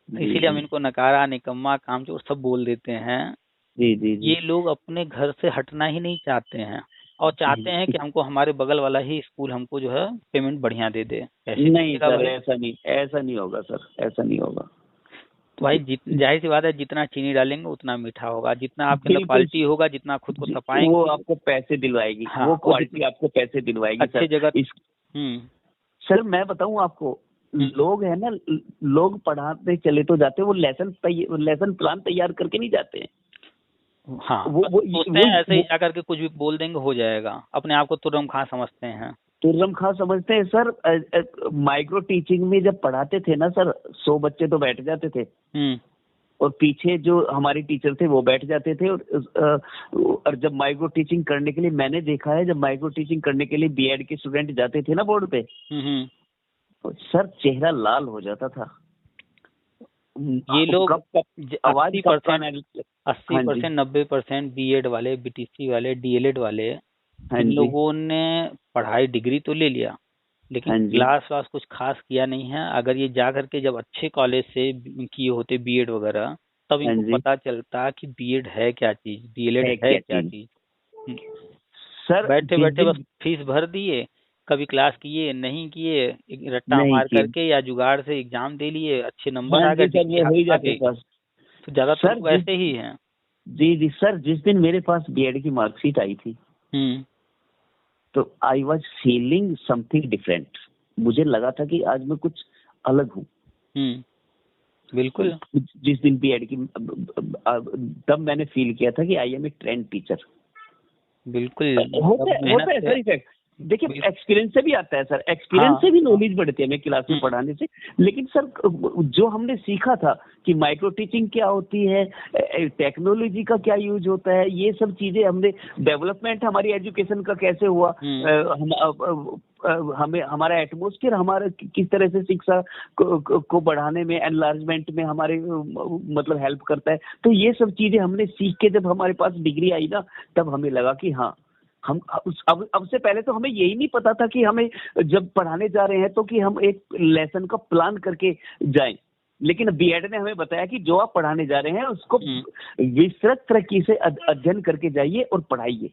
जी इसीलिए हम जी। इनको नकारा, निकम्मा, कामचोर सब बोल देते हैं। जी जी जी। ये लोग अपने घर से हटना ही नहीं चाहते हैं, और चाहते हैं कि हमको हमारे बगल वाला ही स्कूल हमको जो है पेमेंट बढ़िया दे दे। कैसे नहीं मिलेगा सर, भाई? ऐसा नहीं, ऐसा नहीं होगा सर, ऐसा नहीं होगा। तो भाई जाहिर सी बात है, जितना चीनी डालेंगे उतना मीठा होगा, जितना आपके अंदर बिल्कुल। क्वालिटी होगा, जितना खुद को वो तपाएंगे। आपको पैसे दिलवाएगी, हाँ, वो और क्वालिटी जितनी आपको पैसे दिलवाएगी अच्छी सर। जगह। इस हम्म। सर मैं बताऊं आपको, हम्म। लोग है ना, लोग पढ़ाते चले तो जाते, वो लेसन प्लान तैयार करके नहीं जाते हैं। हाँ, वो बस वो सोचते वो, हैं ऐसे ही वो जाकर के कुछ भी बोल देंगे हो जाएगा, अपने आप को तुर्रम खां समझते हैं। तुर्रम खां समझते हैं सर। माइक्रो टीचिंग में जब पढ़ाते थे ना सर, 100 बच्चे तो बैठ जाते थे, हम्म। और पीछे जो हमारे टीचर थे वो बैठ जाते थे। और जब माइक्रो टीचिंग करने के लिए, मैंने देखा है, जब माइक्रो टीचिंग करने के लिए बीएड के स्टूडेंट जाते थे ना बोर्ड पे, हम्म। तो सर चेहरा लाल हो जाता था। ये लोग कब कब आवाज अस्सी कब परसेंट अस्सी हाँ जी। परसेंट 90% बीएड वाले, बीटीसी वाले, डीएलएड वाले, हाँ इन जी। लोगों ने पढ़ाई डिग्री तो ले लिया, लेकिन हाँ जी। क्लास वास कुछ खास किया नहीं है। अगर ये जा करके जब अच्छे कॉलेज से किए होते बीएड वगैरह, तब हाँ इनको जी। पता चलता कि बीएड है क्या चीज, डीएलएड है है क्या क्या चीज चीज। सर? बैठे जिस बैठे बस दिन फीस भर दिए, कभी क्लास किए नहीं किए, एक रट्टा नहीं मार की। करके या जुगाड़ से एग्जाम दे लिए, अच्छे नंबर हाँ आ गए, जी सर, डिग्री वो हो हाथ ही में आ जाते गई। सर। तो ज्यादातर सर लोग जिस ऐसे ही हैं। जी जी सर, जिस दिन मेरे पास बीएड की मार्कशीट आई थी, हम्म। तो I was feeling something different. मुझे लगा था कि आज मैं कुछ अलग हूँ। बिल्कुल जिस दिन बीएड की, तब मैंने फील किया था कि I am a trained teacher. बिल्कुल। होता अब है, मेहनत होता है से। Sir effect. देखिए, एक्सपीरियंस से भी आता है सर, एक्सपीरियंस हाँ से भी हाँ। नॉलेज बढ़ती है हमें क्लास में हम्म। पढ़ाने से। लेकिन सर, जो हमने सीखा था कि माइक्रो टीचिंग क्या होती है, टेक्नोलॉजी का क्या यूज होता है, ये सब चीजें हमने, डेवलपमेंट हमारी एजुकेशन का कैसे हुआ, हमें हमारा एटमोस्फियर, हमारा किस तरह से शिक्षा को बढ़ाने में, एनलार्जमेंट में हमारे मतलब हेल्प करता है। तो ये सब चीजें हमने सीख के जब हमारे पास डिग्री आई ना, तब हमें लगा कि हाँ, हम अब से पहले तो हमें यही नहीं पता था कि हमें जब पढ़ाने जा रहे हैं तो कि हम एक लेसन का प्लान करके जाएं। लेकिन बीएड ने हमें बताया कि जो आप पढ़ाने जा रहे हैं उसको विस्तृत तरीके से अध्ययन करके जाइए और पढ़ाइए।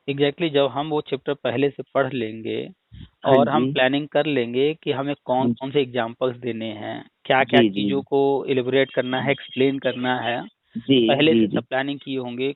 एग्जैक्टली, जब हम वो चैप्टर पहले से पढ़ लेंगे हाँ और हम जी। प्लानिंग कर लेंगे कि हमें कौन हाँ कौन से एग्जाम्पल्स देने हैं, क्या क्या जी जी चीज़ों को एलिबोरेट करना है, एक्सप्लेन करना है, जी पहले जी से जी। सब प्लानिंग किए होंगे।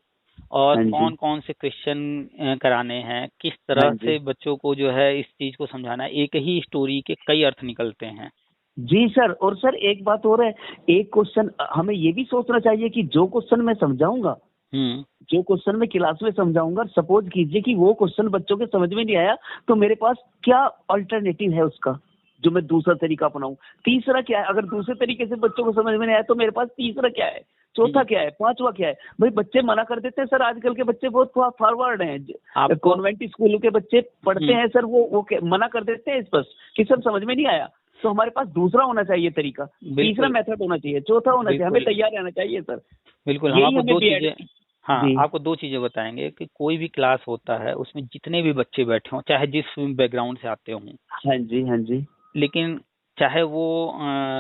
और हाँ जी। कौन कौन से क्वेश्चन कराने हैं, किस हाँ तरह जी। से बच्चों को जो है इस चीज़ को समझाना है। एक ही स्टोरी के कई अर्थ निकलते हैं। जी सर, और सर एक बात और है, एक क्वेश्चन हमें ये भी सोचना चाहिए कि जो क्वेश्चन मैं समझाऊंगा, हम्म। जो क्वेश्चन मैं क्लास में समझाऊंगा, सपोज कीजिए कि वो क्वेश्चन बच्चों के समझ में नहीं आया, तो मेरे पास क्या अल्टरनेटिव है उसका, जो मैं दूसरा तरीका अपनाऊं। तीसरा क्या है, अगर दूसरे तरीके से बच्चों को समझ में नहीं आया तो मेरे पास तीसरा क्या है, चौथा क्या है, पांचवा क्या है। भाई बच्चे मना कर देते हैं सर, आजकल के बच्चे बहुत फॉरवर्ड हैं। आपको कॉन्वेंट स्कूलों के बच्चे पढ़ते हैं सर, वो मना कर देते हैं इस पर कि सर समझ में नहीं आया। तो हमारे पास दूसरा होना चाहिए तरीका, तीसरा बिल्कुल मेथड होना चाहिए, चौथा होना चाहिए, हमें बिल्कुल तैयार रहना चाहिए सर। बिल्कुल, हम यही आपको हमें दो बीएड। चीजें, हाँ, जी। आपको दो चीजें बताएंगे कि कोई भी क्लास होता है उसमें जितने भी बच्चे बैठे हों, चाहे जिस बैकग्राउंड से आते हों, हाँ जी। हाँ जी। लेकिन चाहे वो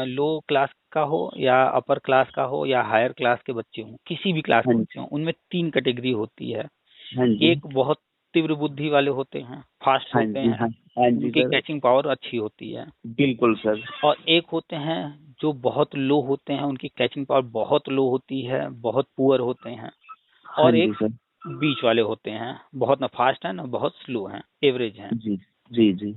लो क्लास का हो या अपर क्लास का हो या हायर क्लास के बच्चे हों, किसी भी क्लास हाँ के बच्चे हों, उनमें 3 कैटेगरी होती है। हाँ जी। एक बहुत तीव्र बुद्धि वाले होते हैं, फास्ट हाँ होते जी। हैं, हाँ हाँ जी उनकी सर। कैचिंग पावर अच्छी होती है। बिल्कुल सर। और एक होते हैं जो बहुत लो होते हैं, उनकी कैचिंग पावर बहुत लो होती है, बहुत पुअर होते हैं। हाँ और जी एक सर। बीच वाले होते हैं, बहुत ना फास्ट है ना बहुत स्लो हैं, एवरेज हैं। जी जी जी।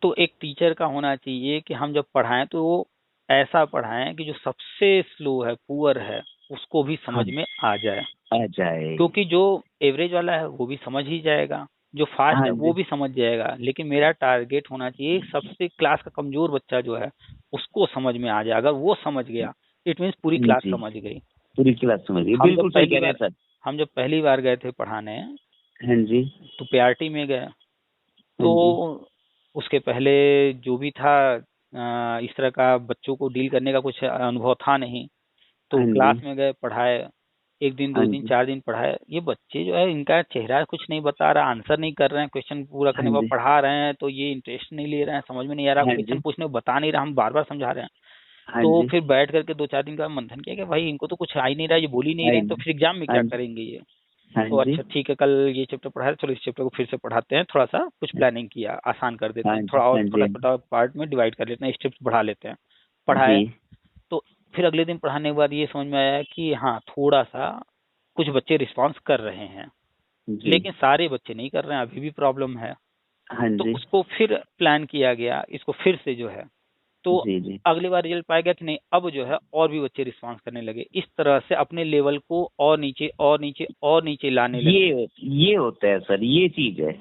तो एक टीचर का होना चाहिए कि हम जब पढ़ाएं तो वो ऐसा पढ़ाएं कि जो सबसे स्लो है, पुअर है, उसको भी हाँ समझ में आ जाए। आ जाए। क्योंकि जो एवरेज वाला है वो भी समझ ही जाएगा, जो फास्ट हाँ है वो जी भी समझ जाएगा, लेकिन मेरा टारगेट होना चाहिए सबसे क्लास का कमजोर बच्चा जो है उसको समझ में आ जाए। अगर वो समझ गया इट मीन्स पूरी क्लास जी, समझ गई। पूरी क्लास समझ गई, हम जब बिल्कुल सही पहली कह रहे बार हैं सर। हम जब पहली बार गए थे पढ़ाने, हाँ जी। तो पीआरटी में गए, हाँ तो जी। उसके पहले जो भी था इस तरह का बच्चों को डील करने का कुछ अनुभव था नहीं। तो हाँ जी। क्लास में गए, पढ़ाए, एक दिन, हाँ 2 दिन, जी। 4 दिन पढ़ाए। ये बच्चे जो है इनका चेहरा कुछ नहीं बता रहा, आंसर नहीं कर रहे हैं, क्वेश्चन पूरा हाँ करने पर जी। पढ़ा रहे हैं तो ये इंटरेस्ट नहीं ले रहे हैं, समझ में नहीं आ रहा, हाँ क्वेश्चन जी। पूछने को बता नहीं रहा, हम बार बार समझा रहे हैं। हाँ तो जी। फिर बैठ करके 2-4 दिन का मंथन किया कि भाई इनको तो कुछ आ ही नहीं रहा, ये बोल ही नहीं रहे हाँ हैं, तो जी। फिर एग्जाम में हाँ क्या जी। करेंगे ये। हाँ तो जी। अच्छा ठीक है, कल ये चैप्टर पढ़ाया, चलो इस चैप्टर को फिर से पढ़ाते हैं, थोड़ा सा कुछ प्लानिंग किया, आसान कर देते हाँ हैं, जी। थोड़ा और हाँ छोटा जी। छोटा पार्ट में डिवाइड कर लेते हैं, स्टेप्स बढ़ा लेते हैं, जी। पढ़ाए। तो फिर अगले दिन पढ़ाने के बाद ये समझ में आया कि हाँ थोड़ा सा कुछ बच्चे रिस्पॉन्स कर रहे हैं, जी। लेकिन सारे बच्चे नहीं कर रहे हैं, अभी भी प्रॉब्लम है। हाँ तो जी। उसको फिर प्लान किया गया, इसको फिर से जो है, तो जी। जी। अगली बार रिजल्ट पाया गया कि नहीं, अब जो है और भी बच्चे रिस्पॉन्स करने लगे, इस तरह से अपने लेवल को और नीचे और नीचे और नीचे लाने लगे। ये होता है सर, ये चीज है।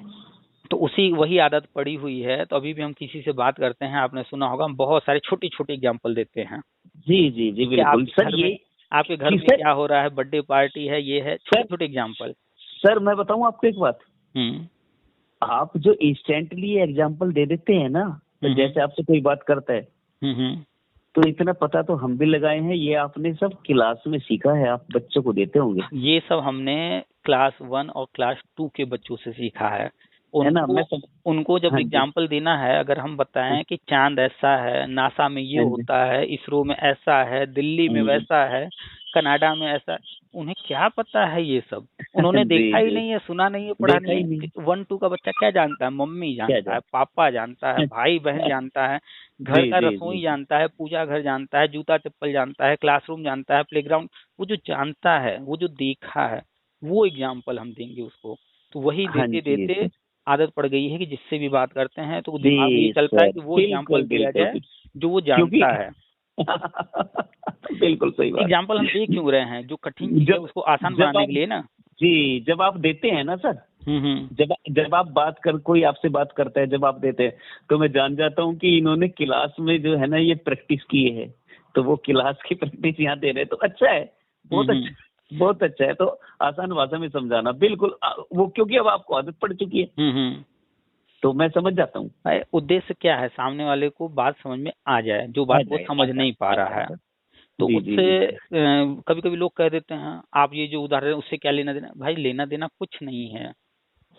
तो उसी वही आदत पड़ी हुई है। तो अभी भी हम किसी से बात करते हैं, आपने सुना होगा, हम बहुत सारे छोटी छोटी एग्जाम्पल देते हैं जी जी जी, कि बिल्कुल सर। ये आपके घर कि में सर, क्या हो रहा है, बर्थडे पार्टी है, ये है, छोटे सर छोटे एग्जाम्पल। सर मैं बताऊं आपको एक बात। हम्म आप जो इंस्टेंटली एग्जाम्पल दे देते हैं ना, तो हम्म जैसे आपसे कोई बात करता है, हम्म। तो इतना पता तो हम भी लगाए हैं, ये आपने सब क्लास में सीखा है, आप बच्चों को देते होंगे। ये सब हमने क्लास 1 और क्लास 2 के बच्चों से सीखा है। है ना? उनको उनको जब हाँ जी। एग्जाम्पल देना है, अगर हम हाँ बताएं कि चांद ऐसा है, नासा में ये हाँ जी। होता है, इसरो में ऐसा है, दिल्ली में वैसा है, कनाडा में ऐसा है, उन्हें क्या पता है ये सब। उन्होंने जी देखा ही जी। नहीं है, सुना नहीं है, पढ़ा देखा नहीं ही है। नहीं। 1-2 का बच्चा क्या जानता है, मम्मी क्या जानता है, जाए। पापा जानता है, भाई बहन जानता है, घर जी का जी जी रसोई जानता है, पूजा घर जानता है, जूता चप्पल जानता है, क्लासरूम जानता है, प्लेग्राउंड, वो जो जानता है, वो जो देखा है, वो एग्जाम्पल हम देंगे उसको। तो वही हाँ देते जी देते सर। आदत पड़ गई है कि जिससे भी बात करते हैं तो दिमाग में ये जी चलता है सर, कि वो बिल्कुल एग्जाम्पल दिया बिल्कुल जाए बिल्कुल। जो वो क्योंकि जानता है। बिल्कुल सही बात। एग्जाम्पल हम दे क्यों रहे हैं, जो कठिन चीज है जब उसको आसान जब बनाने आप के लिए ना। जी, जब आप देते हैं ना सर, हम्म। जब जब आप बात कर कोई आपसे बात करता है, जब आप देते हैं, तो मैं जान जाता हूँ कि इन्होंने क्लास में जो है ना ये प्रैक्टिस की है, तो वो क्लास की प्रैक्टिस यहाँ दे रहे हैं, तो अच्छा है। बहुत हम्म। अच्छा, बहुत अच्छा है। तो आसान भाषा में समझाना बिल्कुल वो, क्योंकि अब आपको आदत पड़ चुकी है, हम्म। तो मैं समझ जाता हूँ। भाई उद्देश्य क्या है, सामने वाले को बात समझ में आ जाए, जो आ बात वो जाए, आ समझ जाए, नहीं पा आ रहा जाए है। सर। तो जी जी उससे जी। कभी कभी लोग कह देते हैं, आप ये जो उदाहरण उससे क्या लेना देना, भाई लेना देना कुछ नहीं है,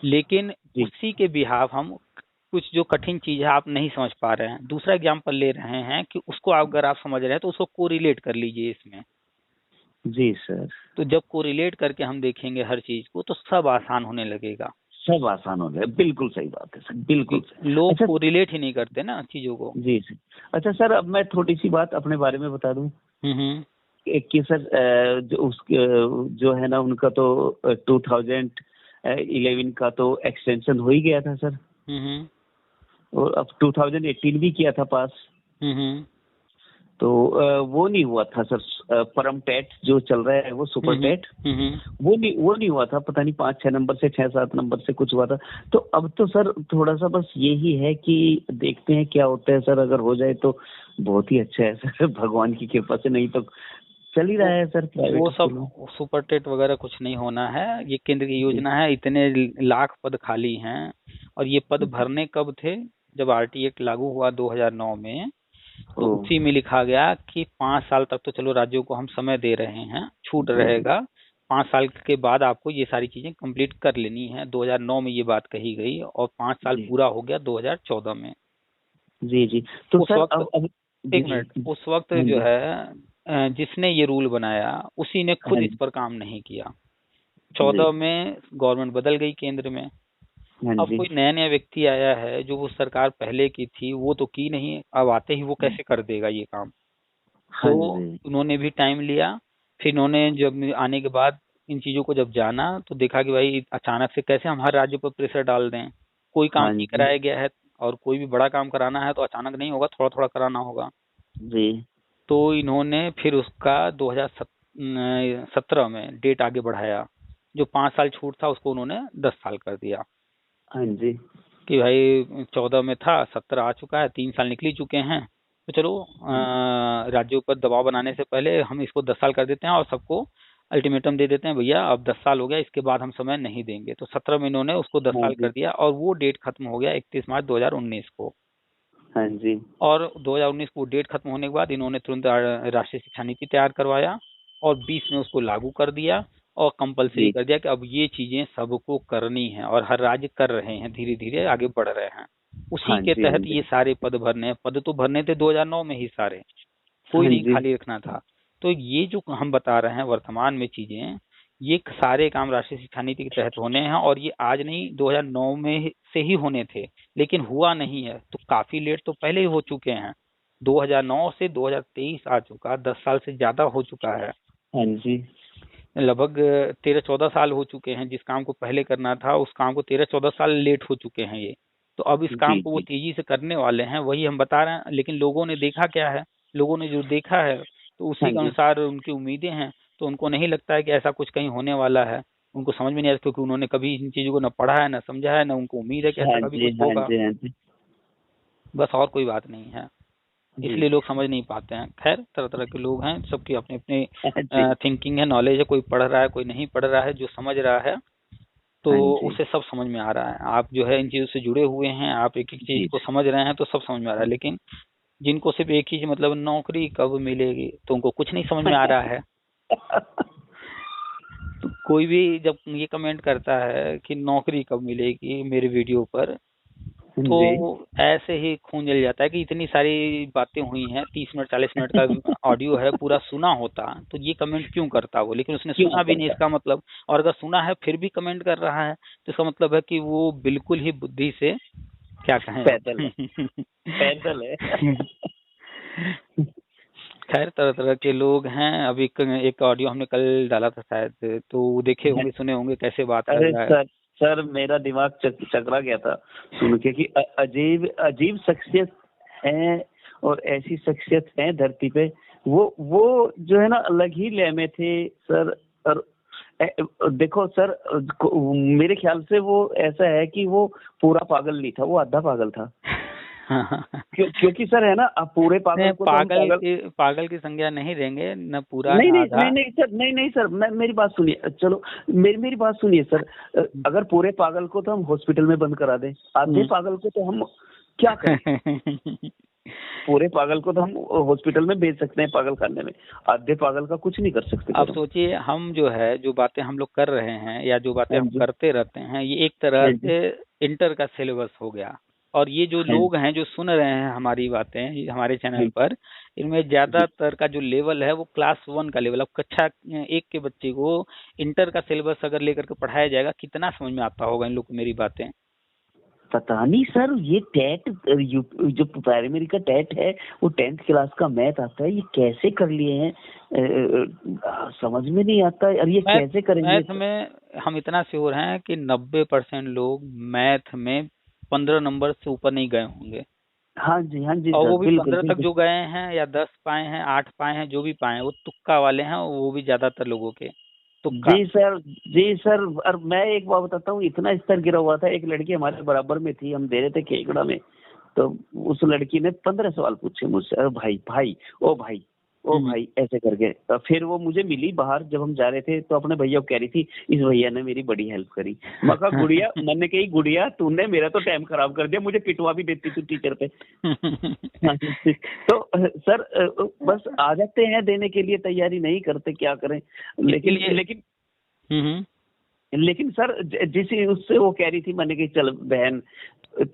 लेकिन जी उसी के बिहाफ हम कुछ जो कठिन चीज है आप नहीं समझ पा रहे हैं, दूसरा एग्जाम्पल ले रहे हैं कि उसको अगर आप समझ रहे हैं तो उसको कोरिलेट कर लीजिए इसमें। जी सर। तो जब कोरिलेट करके हम देखेंगे हर चीज को तो सब आसान होने लगेगा। सब आसान हो जाए, बिल्कुल सही बात है सर, बिल्कुल सही। लोग अच्छा। कोरिलेट ही नहीं करते ना चीजों को। जी सर। अच्छा सर, अब मैं थोड़ी सी बात अपने बारे में बता दूं हम्म कि सर जो है ना उनका तो 2011 का तो एक्सटेंशन हो ही गया था सर, हम्म और अब 2018 भी किया था पास। हम्म तो वो नहीं हुआ था सर, परम टेट जो चल रहा है वो सुपर टेट, वो नहीं हुआ था, पता नहीं 5-6 नंबर से 6-7 नंबर से कुछ हुआ था। तो अब तो सर थोड़ा सा बस यही है कि देखते हैं क्या होता है सर, अगर हो जाए तो बहुत ही अच्छा है सर, भगवान की कृपा से, नहीं तो चल ही रहा है सर प्राइवेट वो सब स्कूल में। सुपर टेट वगैरह कुछ नहीं होना है, ये केंद्र की जी योजना है, इतने लाख पद खाली हैं। और ये पद जी। भरने कब थे, जब आरटी एक्ट लागू हुआ 2009 में, तो ओ। उसी में लिखा गया कि 5 साल तक तो चलो राज्यों को हम समय दे रहे हैं, छूट जी जी। रहेगा, 5 साल के बाद आपको ये सारी चीजें कंप्लीट कर लेनी है। 2009 में ये बात कही गई और 5 साल जी पूरा हो गया 2014 में। जी जी। तो उस सर वक्त, अब एक जी। मिनट, उस वक्त हाँ जो जी। है जिसने ये रूल बनाया उसी ने खुद हाँ इस जी। पर काम नहीं किया। जी। 14 में गवर्नमेंट बदल गई केंद्र में। हाँ अब जी। कोई नया नया व्यक्ति आया है, जो वो सरकार पहले की थी वो तो की नहीं, अब आते ही वो कैसे कर देगा ये काम। तो हाँ जी। उन्होंने भी टाइम लिया। फिर इन्होंने जब आने के बाद इन चीजों को जब जाना तो देखा कि भाई अचानक से कैसे हम हर राज्य पर प्रेशर डाल दें, कोई काम हाँ नहीं जी। कराया गया है, और कोई भी बड़ा काम कराना है तो अचानक नहीं होगा, थोड़ा थोड़ा कराना होगा। जी। तो इन्होंने फिर उसका 2017 में डेट आगे बढ़ाया, जो 5 साल छूट था उसको उन्होंने 10 साल कर दिया। हाँ जी। कि भाई 14 में था, 17 आ चुका है, 3 साल निकल ही चुके हैं, तो चलो राज्यों पर दबाव बनाने से पहले हम इसको 10 साल कर देते हैं और सबको अल्टीमेटम दे देते हैं, भैया अब 10 साल हो गया, इसके बाद हम समय नहीं देंगे। तो 17 में इन्होंने उसको 10 हाँ साल कर जी। दिया और वो डेट खत्म हो गया 31 मार्च 2019 को। हाँ जी। और 2019 को डेट खत्म होने के बाद इन्होंने तुरंत राष्ट्रीय शिक्षा नीति तैयार करवाया और 20 में उसको लागू कर दिया और कंपलसरी जी। कर दिया कि अब ये चीजें सबको करनी है, और हर राज्य कर रहे हैं, धीरे धीरे आगे बढ़ रहे हैं। उसी हाँ के जी। हाँ तहत जी। ये सारे पद भरने हैं। पद तो भरने थे 2009 में ही सारे, कोई हाँ नहीं जी। खाली रखना था। तो ये जो हम बता रहे हैं वर्तमान में चीजें, ये सारे काम राष्ट्रीय शिक्षा नीति के तहत होने हैं, और ये आज नहीं 2009 में से ही होने थे, लेकिन हुआ नहीं है। तो काफी लेट तो पहले ही हो चुके हैं, 2009 से 2023 आ चुका, 10 साल से ज्यादा हो चुका है। हाँ जी। लगभग 13-14 साल हो चुके हैं। जिस काम को पहले करना था उस काम को 13-14 साल लेट हो चुके हैं ये। तो अब इस काम जी। को वो जी। तेजी से करने वाले हैं, वही हम बता रहे हैं। लेकिन लोगों ने देखा क्या है, लोगों ने जो देखा है तो हाँ उसी के जी। अनुसार उनकी उम्मीदें हैं। तो उनको नहीं लगता है कि ऐसा कुछ कहीं होने वाला है। उनको समझ में नहीं आता, क्योंकि उन्होंने कभी इन चीजों को न पढ़ा है, न समझा है, न उनको उम्मीद है कि ऐसा हाँ कभी जी। कुछ हाँ होगा। जी। हाँ जी। बस, और कोई बात नहीं है। जी। इसलिए लोग समझ नहीं पाते हैं। खैर, तरह तरह के लोग हैं, सबकी अपनी अपनी हाँ जी। थिंकिंग है, नॉलेज है। कोई पढ़ रहा है, कोई नहीं पढ़ रहा है। जो समझ रहा है तो हाँ जी। उसे सब समझ में आ रहा है। आप जो है इन चीजों से जुड़े हुए हैं, आप एक एक चीज जी। को समझ रहे हैं, तो सब समझ में आ रहा है। लेकिन जिनको सिर्फ एक ही मतलब नौकरी कब मिलेगी, तो उनको कुछ नहीं समझ में आ रहा है। तो कोई भी जब ये कमेंट करता है कि नौकरी कब मिलेगी मेरे वीडियो पर, तो जी। ऐसे ही खून जल जाता है कि इतनी सारी बातें हुई हैं, 30 मिनट 40 मिनट का ऑडियो है, पूरा सुना होता तो ये कमेंट क्यों करता वो। लेकिन उसने क्यों सुना भी नहीं, करता? इसका मतलब। और अगर सुना है फिर भी कमेंट कर रहा है, तो इसका मतलब है कि वो बिल्कुल ही बुद्धि से, क्या कहें पैदल है। अब। पैदल है। खैर, तरह तरह के लोग हैं। अभी एक ऑडियो हमने कल डाला था शायद, तो वो देखे होंगे, सुने होंगे, कैसे बात कर अरे रहा है। सर, सर मेरा दिमाग चकरा गया था सुन के कि अजीब अजीब शख्सियत है, और ऐसी शख्सियत है धरती पे। वो जो है ना, अलग ही लय थे सर। और देखो सर, मेरे ख्याल से वो ऐसा है कि वो पूरा पागल नहीं था, वो आधा पागल था। क्योंकि सर है ना, आप पूरे पागल को तो हम पागल की संज्ञा नहीं देंगे, न पूरा नहीं न नहीं आधा। नहीं नहीं सर, नहीं नहीं सर, मेरी बात सुनिए। चलो, मेरी बात सुनिए सर। अगर पूरे पागल को तो हम हॉस्पिटल में बंद करा दें, आधे पागल को तो हम क्या करें? पूरे पागल को तो हम हॉस्पिटल में भेज सकते हैं, पागल खाने में। आधे पागल का कुछ नहीं कर सकते। अब सोचिए, हम जो है, जो बातें हम लोग कर रहे हैं या जो बातें हाँ हम जी। करते रहते हैं, ये एक तरह हाँ जी। से इंटर का सिलेबस हो गया। और ये जो हाँ लोग हैं जो सुन रहे हैं हमारी बातें हमारे चैनल जी। पर, इनमें जी। ज्यादातर का जो लेवल है वो क्लास 1 का लेवल। अब कक्षा 1 के बच्चे को इंटर का सिलेबस अगर लेकर के पढ़ाया जाएगा, कितना समझ में आता होगा इन लोग को मेरी बातें। पता नहीं सर, ये टेट जो प्राइमरी का टेट है, वो 10th क्लास का मैथ आता है, ये कैसे कर लिए हैं? समझ में नहीं आता है। और ये कैसे करेंगे? मैथ में हम इतना श्योर हैं कि 90% लोग मैथ में 15 नंबर से ऊपर नहीं गए होंगे। हाँ जी। हाँ जी और सर, वो भी बिल्कुल 15 तक बिल्कुल। जो गए हैं, या 10 पाए हैं, 8 पाए हैं, जो भी पाए हैं, वो तुक्का वाले हैं। वो भी ज्यादातर लोगों के तुक्का। जी सर। जी सर, और मैं एक बात बताता हूँ, इतना स्तर गिरा हुआ था। एक लड़की हमारे बराबर में थी, हम दे रहे थे केकड़ा में, तो उस लड़की ने 15 सवाल पूछे मुझसे। अरे भाई भाई, ओ भाई, ओ भाई, ऐसे करके। फिर वो मुझे मिली बाहर, जब हम जा रहे थे, तो अपने भैया को कह रही थी, इस भैया ने मेरी बड़ी हेल्प करी। मैं कहा गुड़िया, मैंने कही गुड़िया, तूने मेरा तो टाइम खराब कर दिया, मुझे पिटवा भी देती तू टीचर पे। तो सर, बस आ जाते हैं देने के लिए, तैयारी नहीं करते, क्या करें। लेकिन लेकिन हम्म। लेकिन सर, जिस उससे वो कह रही थी, मैंने कही चल बहन,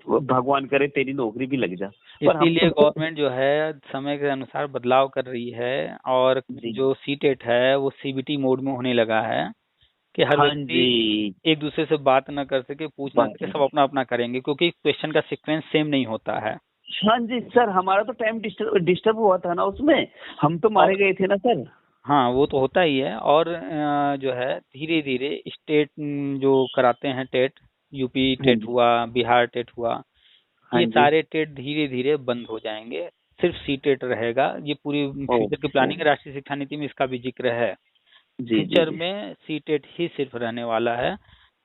भगवान करे तेरी नौकरी भी लग जा। पर हम इसीलिए तो गवर्नमेंट जो है समय के अनुसार बदलाव कर रही है, और जी। जो सीटेट है वो सीबीटी मोड में होने लगा है, कि हर हाँ व्यक्ति जी। एक दूसरे से बात न कर सके, पूछ ना बात सके, सब नहीं। अपना अपना करेंगे, क्योंकि क्वेश्चन का सीक्वेंस सेम नहीं होता है। हाँ जी सर, हमारा तो टाइम डिस्टर्ब हुआ था ना उसमें, हम तो मारे और गए थे ना सर। हाँ, वो तो होता ही है। और जो है धीरे धीरे स्टेट जो कराते हैं टेट, यूपी हाँ टेट जी। हुआ, बिहार टेट हुआ, हाँ ये जी। सारे टेट धीरे धीरे बंद हो जाएंगे। सिर्फ सीटेट रहेगा। ये पूरी फ्यूचर की प्लानिंग, राष्ट्रीय शिक्षा नीति में इसका भी जिक्र है। फ्यूचर में सीटेट ही सिर्फ रहने वाला है।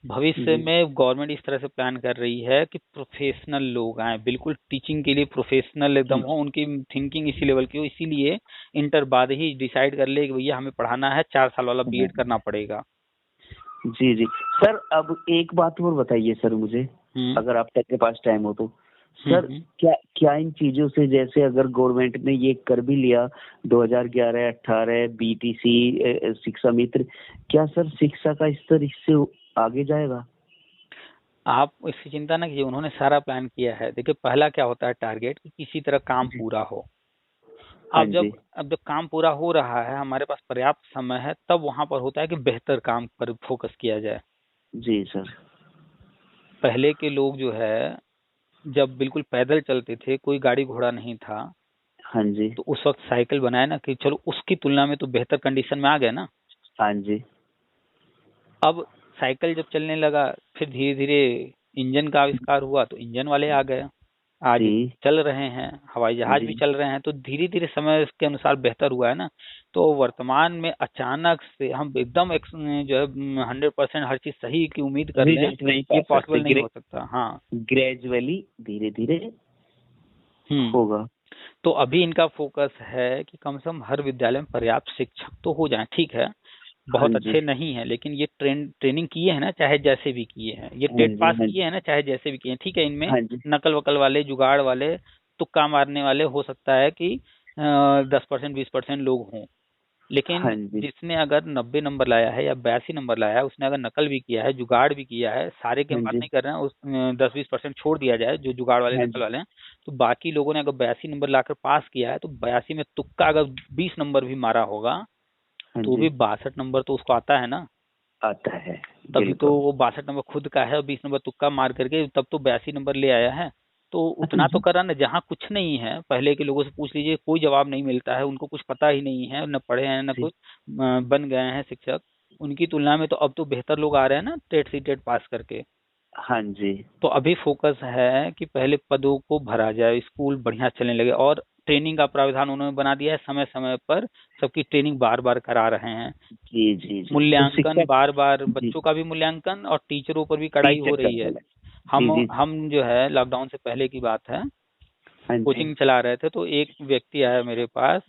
भविष्य में गवर्नमेंट इस तरह से प्लान कर रही है कि प्रोफेशनल लोग आए, बिल्कुल टीचिंग के लिए प्रोफेशनल एकदम हो, उनकी थिंकिंग इसी लेवल की हो, इसीलिए इंटर बाद ही डिसाइड कर ले कि भैया हमें पढ़ाना है, 4 साल वाला बीएड करना पड़ेगा। जी जी सर, अब एक बात और बताइए सर मुझे, अगर आप तक के पास टाइम हो तो सर, क्या क्या इन चीजों से, जैसे अगर गवर्नमेंट ने ये कर भी लिया 2011-18 बीटीसी शिक्षा मित्र, क्या सर शिक्षा का स्तर इससे आगे जाएगा? आप इसकी चिंता ना कीजिए, उन्होंने सारा प्लान किया है। देखिए पहला क्या होता है टारगेट, कि किसी तरह काम पूरा हो। अब जब काम पूरा हो रहा है, हमारे पास पर्याप्त समय है, तब वहां पर होता है कि बेहतर काम पर फोकस किया जाए। जी सर। पहले के लोग जो है जब बिल्कुल पैदल चलते थे, कोई गाड़ी घोड़ा नहीं था, हाँ जी, तो उस वक्त साइकिल बनाया ना, कि चलो उसकी तुलना में तो बेहतर कंडीशन में आ गए ना। हाँ जी। अब साइकिल जब चलने लगा, फिर धीरे धीरे इंजन का आविष्कार हुआ, तो इंजन वाले आ गए, आज चल रहे हैं, हवाई जहाज भी चल रहे हैं। तो धीरे धीरे समय के अनुसार बेहतर हुआ है ना। तो वर्तमान में अचानक से हम एकदम जो है 100% हर चीज सही की उम्मीद कर लें, ये पॉसिबल नहीं हो सकता। हाँ, ग्रेजुअली धीरे धीरे होगा। तो अभी इनका फोकस है कि कम से कम हर विद्यालय में पर्याप्त शिक्षक तो हो जाए। ठीक है, बहुत अच्छे नहीं है, लेकिन ये ट्रेनिंग किए हैं ना, चाहे जैसे भी किए हैं, ये टेट पास किए हैं ना, चाहे जैसे भी किए हैं। ठीक है, इनमें नकल वकल वाले, जुगाड़ वाले, तुक्का मारने वाले हो सकता है कि 10% 20% लोग हों, लेकिन जिसने अगर 90 नंबर लाया है या 82 नंबर लाया है, उसने अगर नकल भी किया है, जुगाड़ भी किया है, सारे की हम बात नहीं कर रहे हैं, उस 10-20% छोड़ दिया जाए जो जुगाड़ वाले नकल वाले हैं, तो बाकी लोगों ने अगर 82 नंबर लाकर पास किया है, तो 82 में तुक्का अगर 20 नंबर भी मारा होगा, तो भी 62 नंबर तो उसको आता है ना। आता है, तभी तो वो 62 नंबर खुद का है और 20 नंबर तुक्का मार करके तब तो 82 नंबर ले आया है। तो उतना तो कर रहा ना। जहाँ कुछ नहीं है, पहले के लोगों से पूछ लीजिए, कोई जवाब नहीं मिलता है, उनको कुछ पता ही नहीं है, न पढ़े हैं न कुछ, बन गए हैं शिक्षक, उनकी तुलना में तो अब तो बेहतर लोग आ रहे हैं ना टेट सीटेट पास करके। हाँ जी। तो अभी फोकस है कि पहले पदों को भरा जाए, स्कूल बढ़िया चलने लगे, और ट्रेनिंग का प्रावधान उन्होंने बना दिया है, समय समय पर सबकी ट्रेनिंग बार बार करा रहे हैं। जी जी जी। मूल्यांकन बार बार, बच्चों का भी मूल्यांकन और टीचरों पर भी कड़ाई हो रही है। हम जो है लॉकडाउन से पहले की बात है, कोचिंग चला रहे थे, तो एक व्यक्ति आया मेरे पास,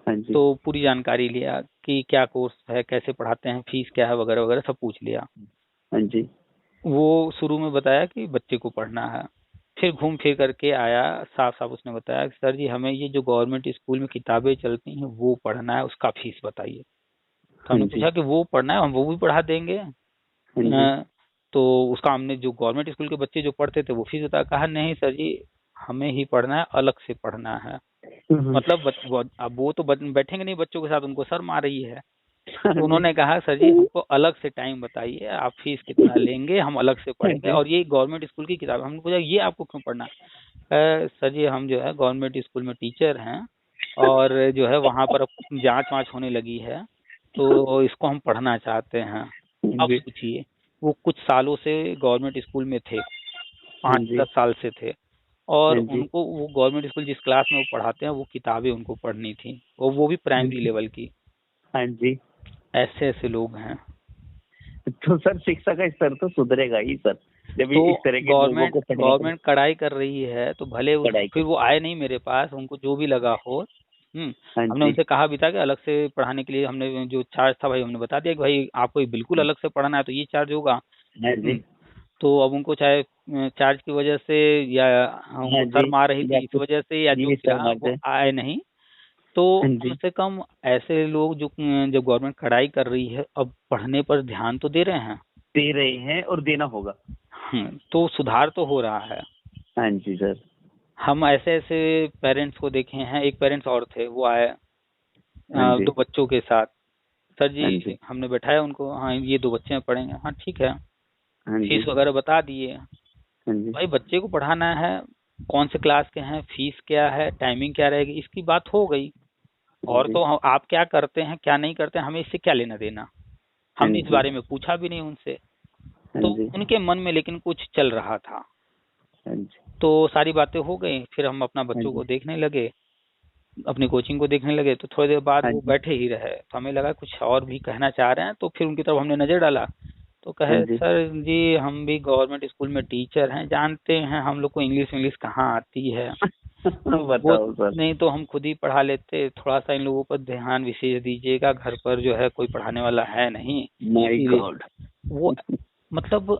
तो पूरी जानकारी लिया कि क्या कोर्स है, कैसे पढ़ाते हैं, फीस क्या है, वगैरह वगैरह सब पूछ लिया। हाँ जी। वो शुरू में बताया कि बच्चे को पढ़ना है, फिर घूम फिर करके आया, साफ साफ उसने बताया कि सर जी हमें ये जो गवर्नमेंट स्कूल में किताबें चलती हैं वो पढ़ना है, उसका फीस बताइए। तो हमने पूछा कि वो पढ़ना है, हम वो भी पढ़ा देंगे। तो उसका हमने, जो गवर्नमेंट स्कूल के बच्चे जो पढ़ते थे वो फीस बताया। कहा नहीं सर जी, हमें ही पढ़ना है, अलग से पढ़ना है। मतलब अब वो तो बैठेंगे नहीं बच्चों के साथ, उनको शर्म आ रही है। तो उन्होंने कहा सर जी हमको अलग से टाइम बताइए, आप फीस कितना लेंगे, हम अलग से पढ़ेंगे, और ये गवर्नमेंट स्कूल की किताब। हमने पूछा ये आपको क्यों पढ़ना है? सर जी हम जो है गवर्नमेंट स्कूल में टीचर हैं, और जो है वहाँ पर जांच वाँच होने लगी है, तो इसको हम पढ़ना चाहते हैं। अब सोचिए, वो कुछ सालों से गवर्नमेंट स्कूल में थे, 5-10 साल से थे, और उनको वो गवर्नमेंट स्कूल जिस क्लास में वो पढ़ाते हैं वो किताबें उनको पढ़नी थी, और वो भी प्राइमरी लेवल की। हाँ जी। ऐसे ऐसे लोग हैं। तो सर शिक्षा का स्तर तो सुधरेगा ही सर, जब तो इस तरह के लोगों को गवर्नमेंट कड़ाई कर रही है, तो भले फिर वो आए नहीं मेरे पास, उनको जो भी लगा हो। हमने उनसे कहा भी था कि अलग से पढ़ाने के लिए हमने जो चार्ज था भाई, हमने बता दिया कि भाई आपको बिल्कुल अलग से पढ़ना है तो ये चार्ज होगा। तो अब उनको चाहे चार्ज की वजह से या उनको शर्म आ रही थी इस वजह से, या जो वो आए नहीं, तो कम से कम ऐसे लोग जो जब गवर्नमेंट कड़ाई कर रही है, अब पढ़ने पर ध्यान तो दे रहे हैं और देना होगा। तो सुधार तो हो रहा है। हाँ जी सर। हम ऐसे ऐसे पेरेंट्स को देखे हैं। एक पेरेंट्स और थे, वो आए 2 बच्चों के साथ। सर जी हमने बैठाया उनको, हाँ ये 2 बच्चे पढ़ेंगे, हाँ ठीक है, फीस वगैरह बता दिए। भाई बच्चे को पढ़ाना है, कौन से क्लास के हैं, फीस क्या है, टाइमिंग क्या रहेगी, इसकी बात हो गई। और तो आप क्या करते हैं क्या नहीं करते हैं, हमें इससे क्या लेना देना। हमने इस बारे में पूछा भी नहीं उनसे। तो उनके मन में लेकिन कुछ चल रहा था। तो सारी बातें हो गई, फिर हम अपना बच्चों को देखने लगे। अपनी कोचिंग को देखने लगे, तो थोड़ी देर बाद हाँ वो जी। बैठे ही रहे, तो हमें लगा कुछ और भी कहना चाह रहे हैं, तो फिर उनकी तरफ हमने नजर डाला, तो हाँ कहे जी। सर जी हम भी गवर्नमेंट स्कूल में टीचर हैं, जानते हैं हम लोग को इंग्लिश कहाँ आती है, वो बताओ सर। नहीं तो हम खुद ही पढ़ा लेते, थोड़ा सा इन लोगों पर ध्यान विशेष दीजिएगा, घर पर जो है कोई पढ़ाने वाला है नहीं। My God. वो मतलब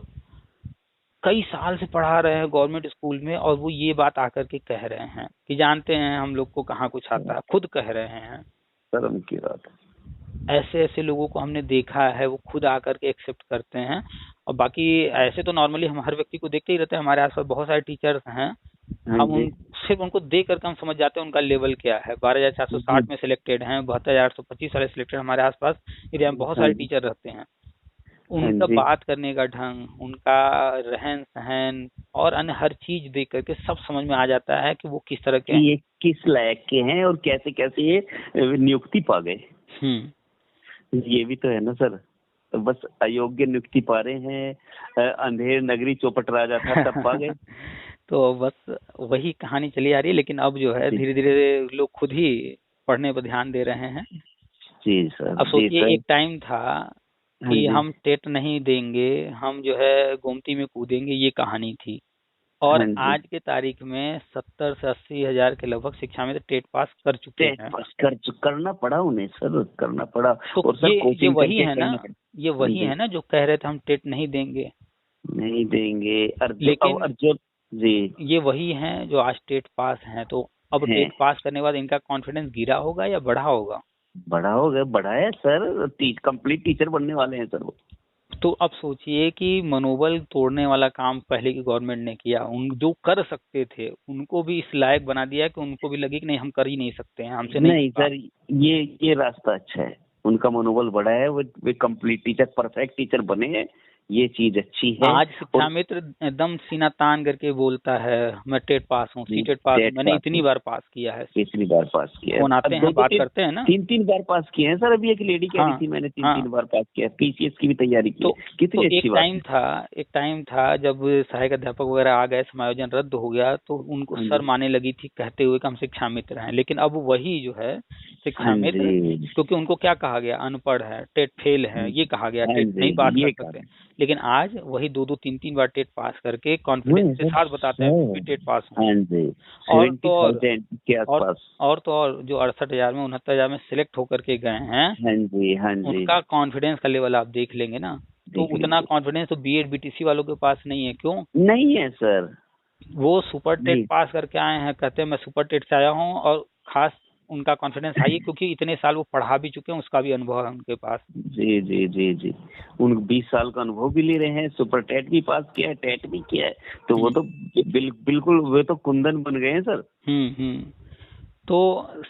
कई साल से पढ़ा रहे हैं गवर्नमेंट स्कूल में, और वो ये बात आकर के कह रहे हैं कि जानते हैं हम लोग को कहाँ कुछ आता है, खुद कह रहे हैं। शर्म की बात। ऐसे ऐसे लोगों को हमने देखा है, वो खुद आकर के एक्सेप्ट करते हैं। और बाकी ऐसे तो नॉर्मली हम हर व्यक्ति को देखते ही रहते हैं, हमारे आसपास बहुत सारे टीचर्स हैं, हाँ हम जी। उन सिर्फ उनको देख करके हम समझ जाते हैं उनका लेवल क्या है। 12,460 में सिलेक्टेड हैं, 72,825 वाले सिलेक्टेड हमारे आसपास एरिया में बहुत हाँ सारे जी। टीचर रहते हैं। हाँ उनका जी। बात करने का ढंग, उनका रहन सहन और अन्य हर चीज देख करके सब समझ में आ जाता है कि वो किस तरह के कि ये किस लायक के हैं और कैसे कैसे ये नियुक्ति पा गए। ये भी तो है ना सर, तो बस अयोग्य नियुक्ति पा रहे हैं, अंधेर नगरी चौपट राजा था तब पा गए। तो बस वही कहानी चली आ रही है, लेकिन अब जो है धीरे धीरे लोग खुद ही पढ़ने पर ध्यान दे रहे हैं। जी सर। अब जी सोचिए सर। एक टाइम था हाँ कि जी। हम टेट नहीं देंगे, हम जो है गोमती में कूदेंगे, ये कहानी थी। और हाँ जी। आज के तारीख में 70 से 80 हजार के लगभग शिक्षा में टेट पास कर चुके टेट हैं। पास करना पड़ा उन्हें सर, करना पड़ा। तो और सर ये कोचिंग वही करके है ना, करना पड़ा। ये हाँ वही जी। है ना जो कह रहे थे हम टेट नहीं देंगे, नहीं देंगे लेकिन अर्जुन जी ये वही हैं जो आज टेट पास हैं। तो अब हैं। टेट पास करने के बाद इनका कॉन्फिडेंस गिरा होगा या बढ़ा होगा? बड़ा हो गया, बड़ा है सर, कंप्लीट टीचर बनने वाले हैं सर वो। तो अब सोचिए कि मनोबल तोड़ने वाला काम पहले की गवर्नमेंट ने किया, उन जो कर सकते थे उनको भी इस लायक बना दिया कि उनको भी लगे कि नहीं हम कर ही नहीं सकते हैं, हमसे नहीं नहीं होगा। सर, ये रास्ता अच्छा है, उनका मनोबल बड़ा है, वो कंप्लीट टीचर, परफेक्ट टीचर बने हैं, ये चीज अच्छी है। आज शिक्षा मित्र एकदम सीना तान करके बोलता है मैं टेट पास हूँ, सीटेट पास हूँ, मैंने इतनी बार पास किया है। इतनी बार पास किया है, फोन आते हैं, बात करते हैं ना। 3 बार पास किए हैं सर। अभी एक लेडी कह रही थी मैंने 3 बार पास किया है, पीसीएस की भी तैयारी की। तो कितनी अच्छी बात है। एक टाइम था जब सहायक अध्यापक वगैरह आ गए, समायोजन रद्द हो गया, तो उनको सर माने लगी थी कहते हुए कि हम शिक्षा मित्र हैं। लेकिन अब वही जो है शिक्षा मित्र, क्योंकि उनको क्या कहा गया, अनपढ़ है, टेट फेल है, ये कहा गया, टेट नहीं पास कर सकते। लेकिन आज वही 2-2, 3-3 बार टेट पास करके कॉन्फिडेंस के साथ बताते हैं मैं टेट पास हूँ। और तो जो 68,000 में 69,000 में सिलेक्ट होकर के गए हैं, उनका कॉन्फिडेंस का लेवल आप देख लेंगे ना, तो उतना कॉन्फिडेंस तो बीएड बीटीसी वालों के पास नहीं है। क्यों नहीं है सर? वो सुपर टेट पास करके आए हैं, कहते हैं मैं सुपर टेट से आया हूँ, और खास उनका कॉन्फिडेंस हाई है क्योंकि इतने साल वो पढ़ा भी चुके हैं, उसका भी अनुभव है उनके पास। जी जी जी जी, उन 20 साल का अनुभव भी ले रहे हैं, सुपर टेट भी पास किया है, टेट भी किया है, तो वो तो बिल्कुल वो तो कुंदन बन गए हैं सर। तो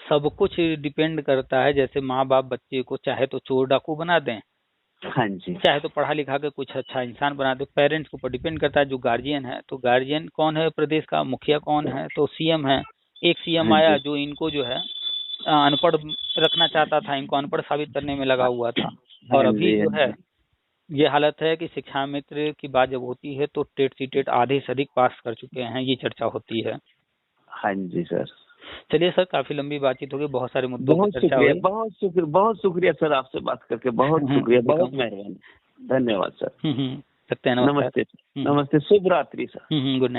सब कुछ डिपेंड करता है, जैसे माँ बाप बच्चे को चाहे तो चोर डाकू बना दें, हाँ जी, चाहे तो पढ़ा लिखा के कुछ अच्छा इंसान बना दे। पेरेंट्स के ऊपर डिपेंड करता है। जो गार्जियन है, तो गार्जियन कौन है प्रदेश का, मुखिया कौन है, तो सीएम है। एक सीएम आया जो इनको जो है अनपढ़ रखना चाहता था, इनको अनपढ़ साबित करने में लगा हुआ था। और अभी जो है ये हालत है कि शिक्षा मित्र की बात जब होती है तो टेट सीटेट आधे से अधिक पास कर चुके हैं, ये चर्चा होती है। हाँ जी सर। चलिए सर, काफी लंबी बातचीत हो गई, बहुत सारे मुद्दों पर चर्चा हुई। बहुत शुक्रिया सर, आपसे बात करके बहुत शुक्रिया, बहुत मेहरबानी, धन्यवाद सर। सकते हैं, नमस्ते, शुभ रात्रि सर। Good night.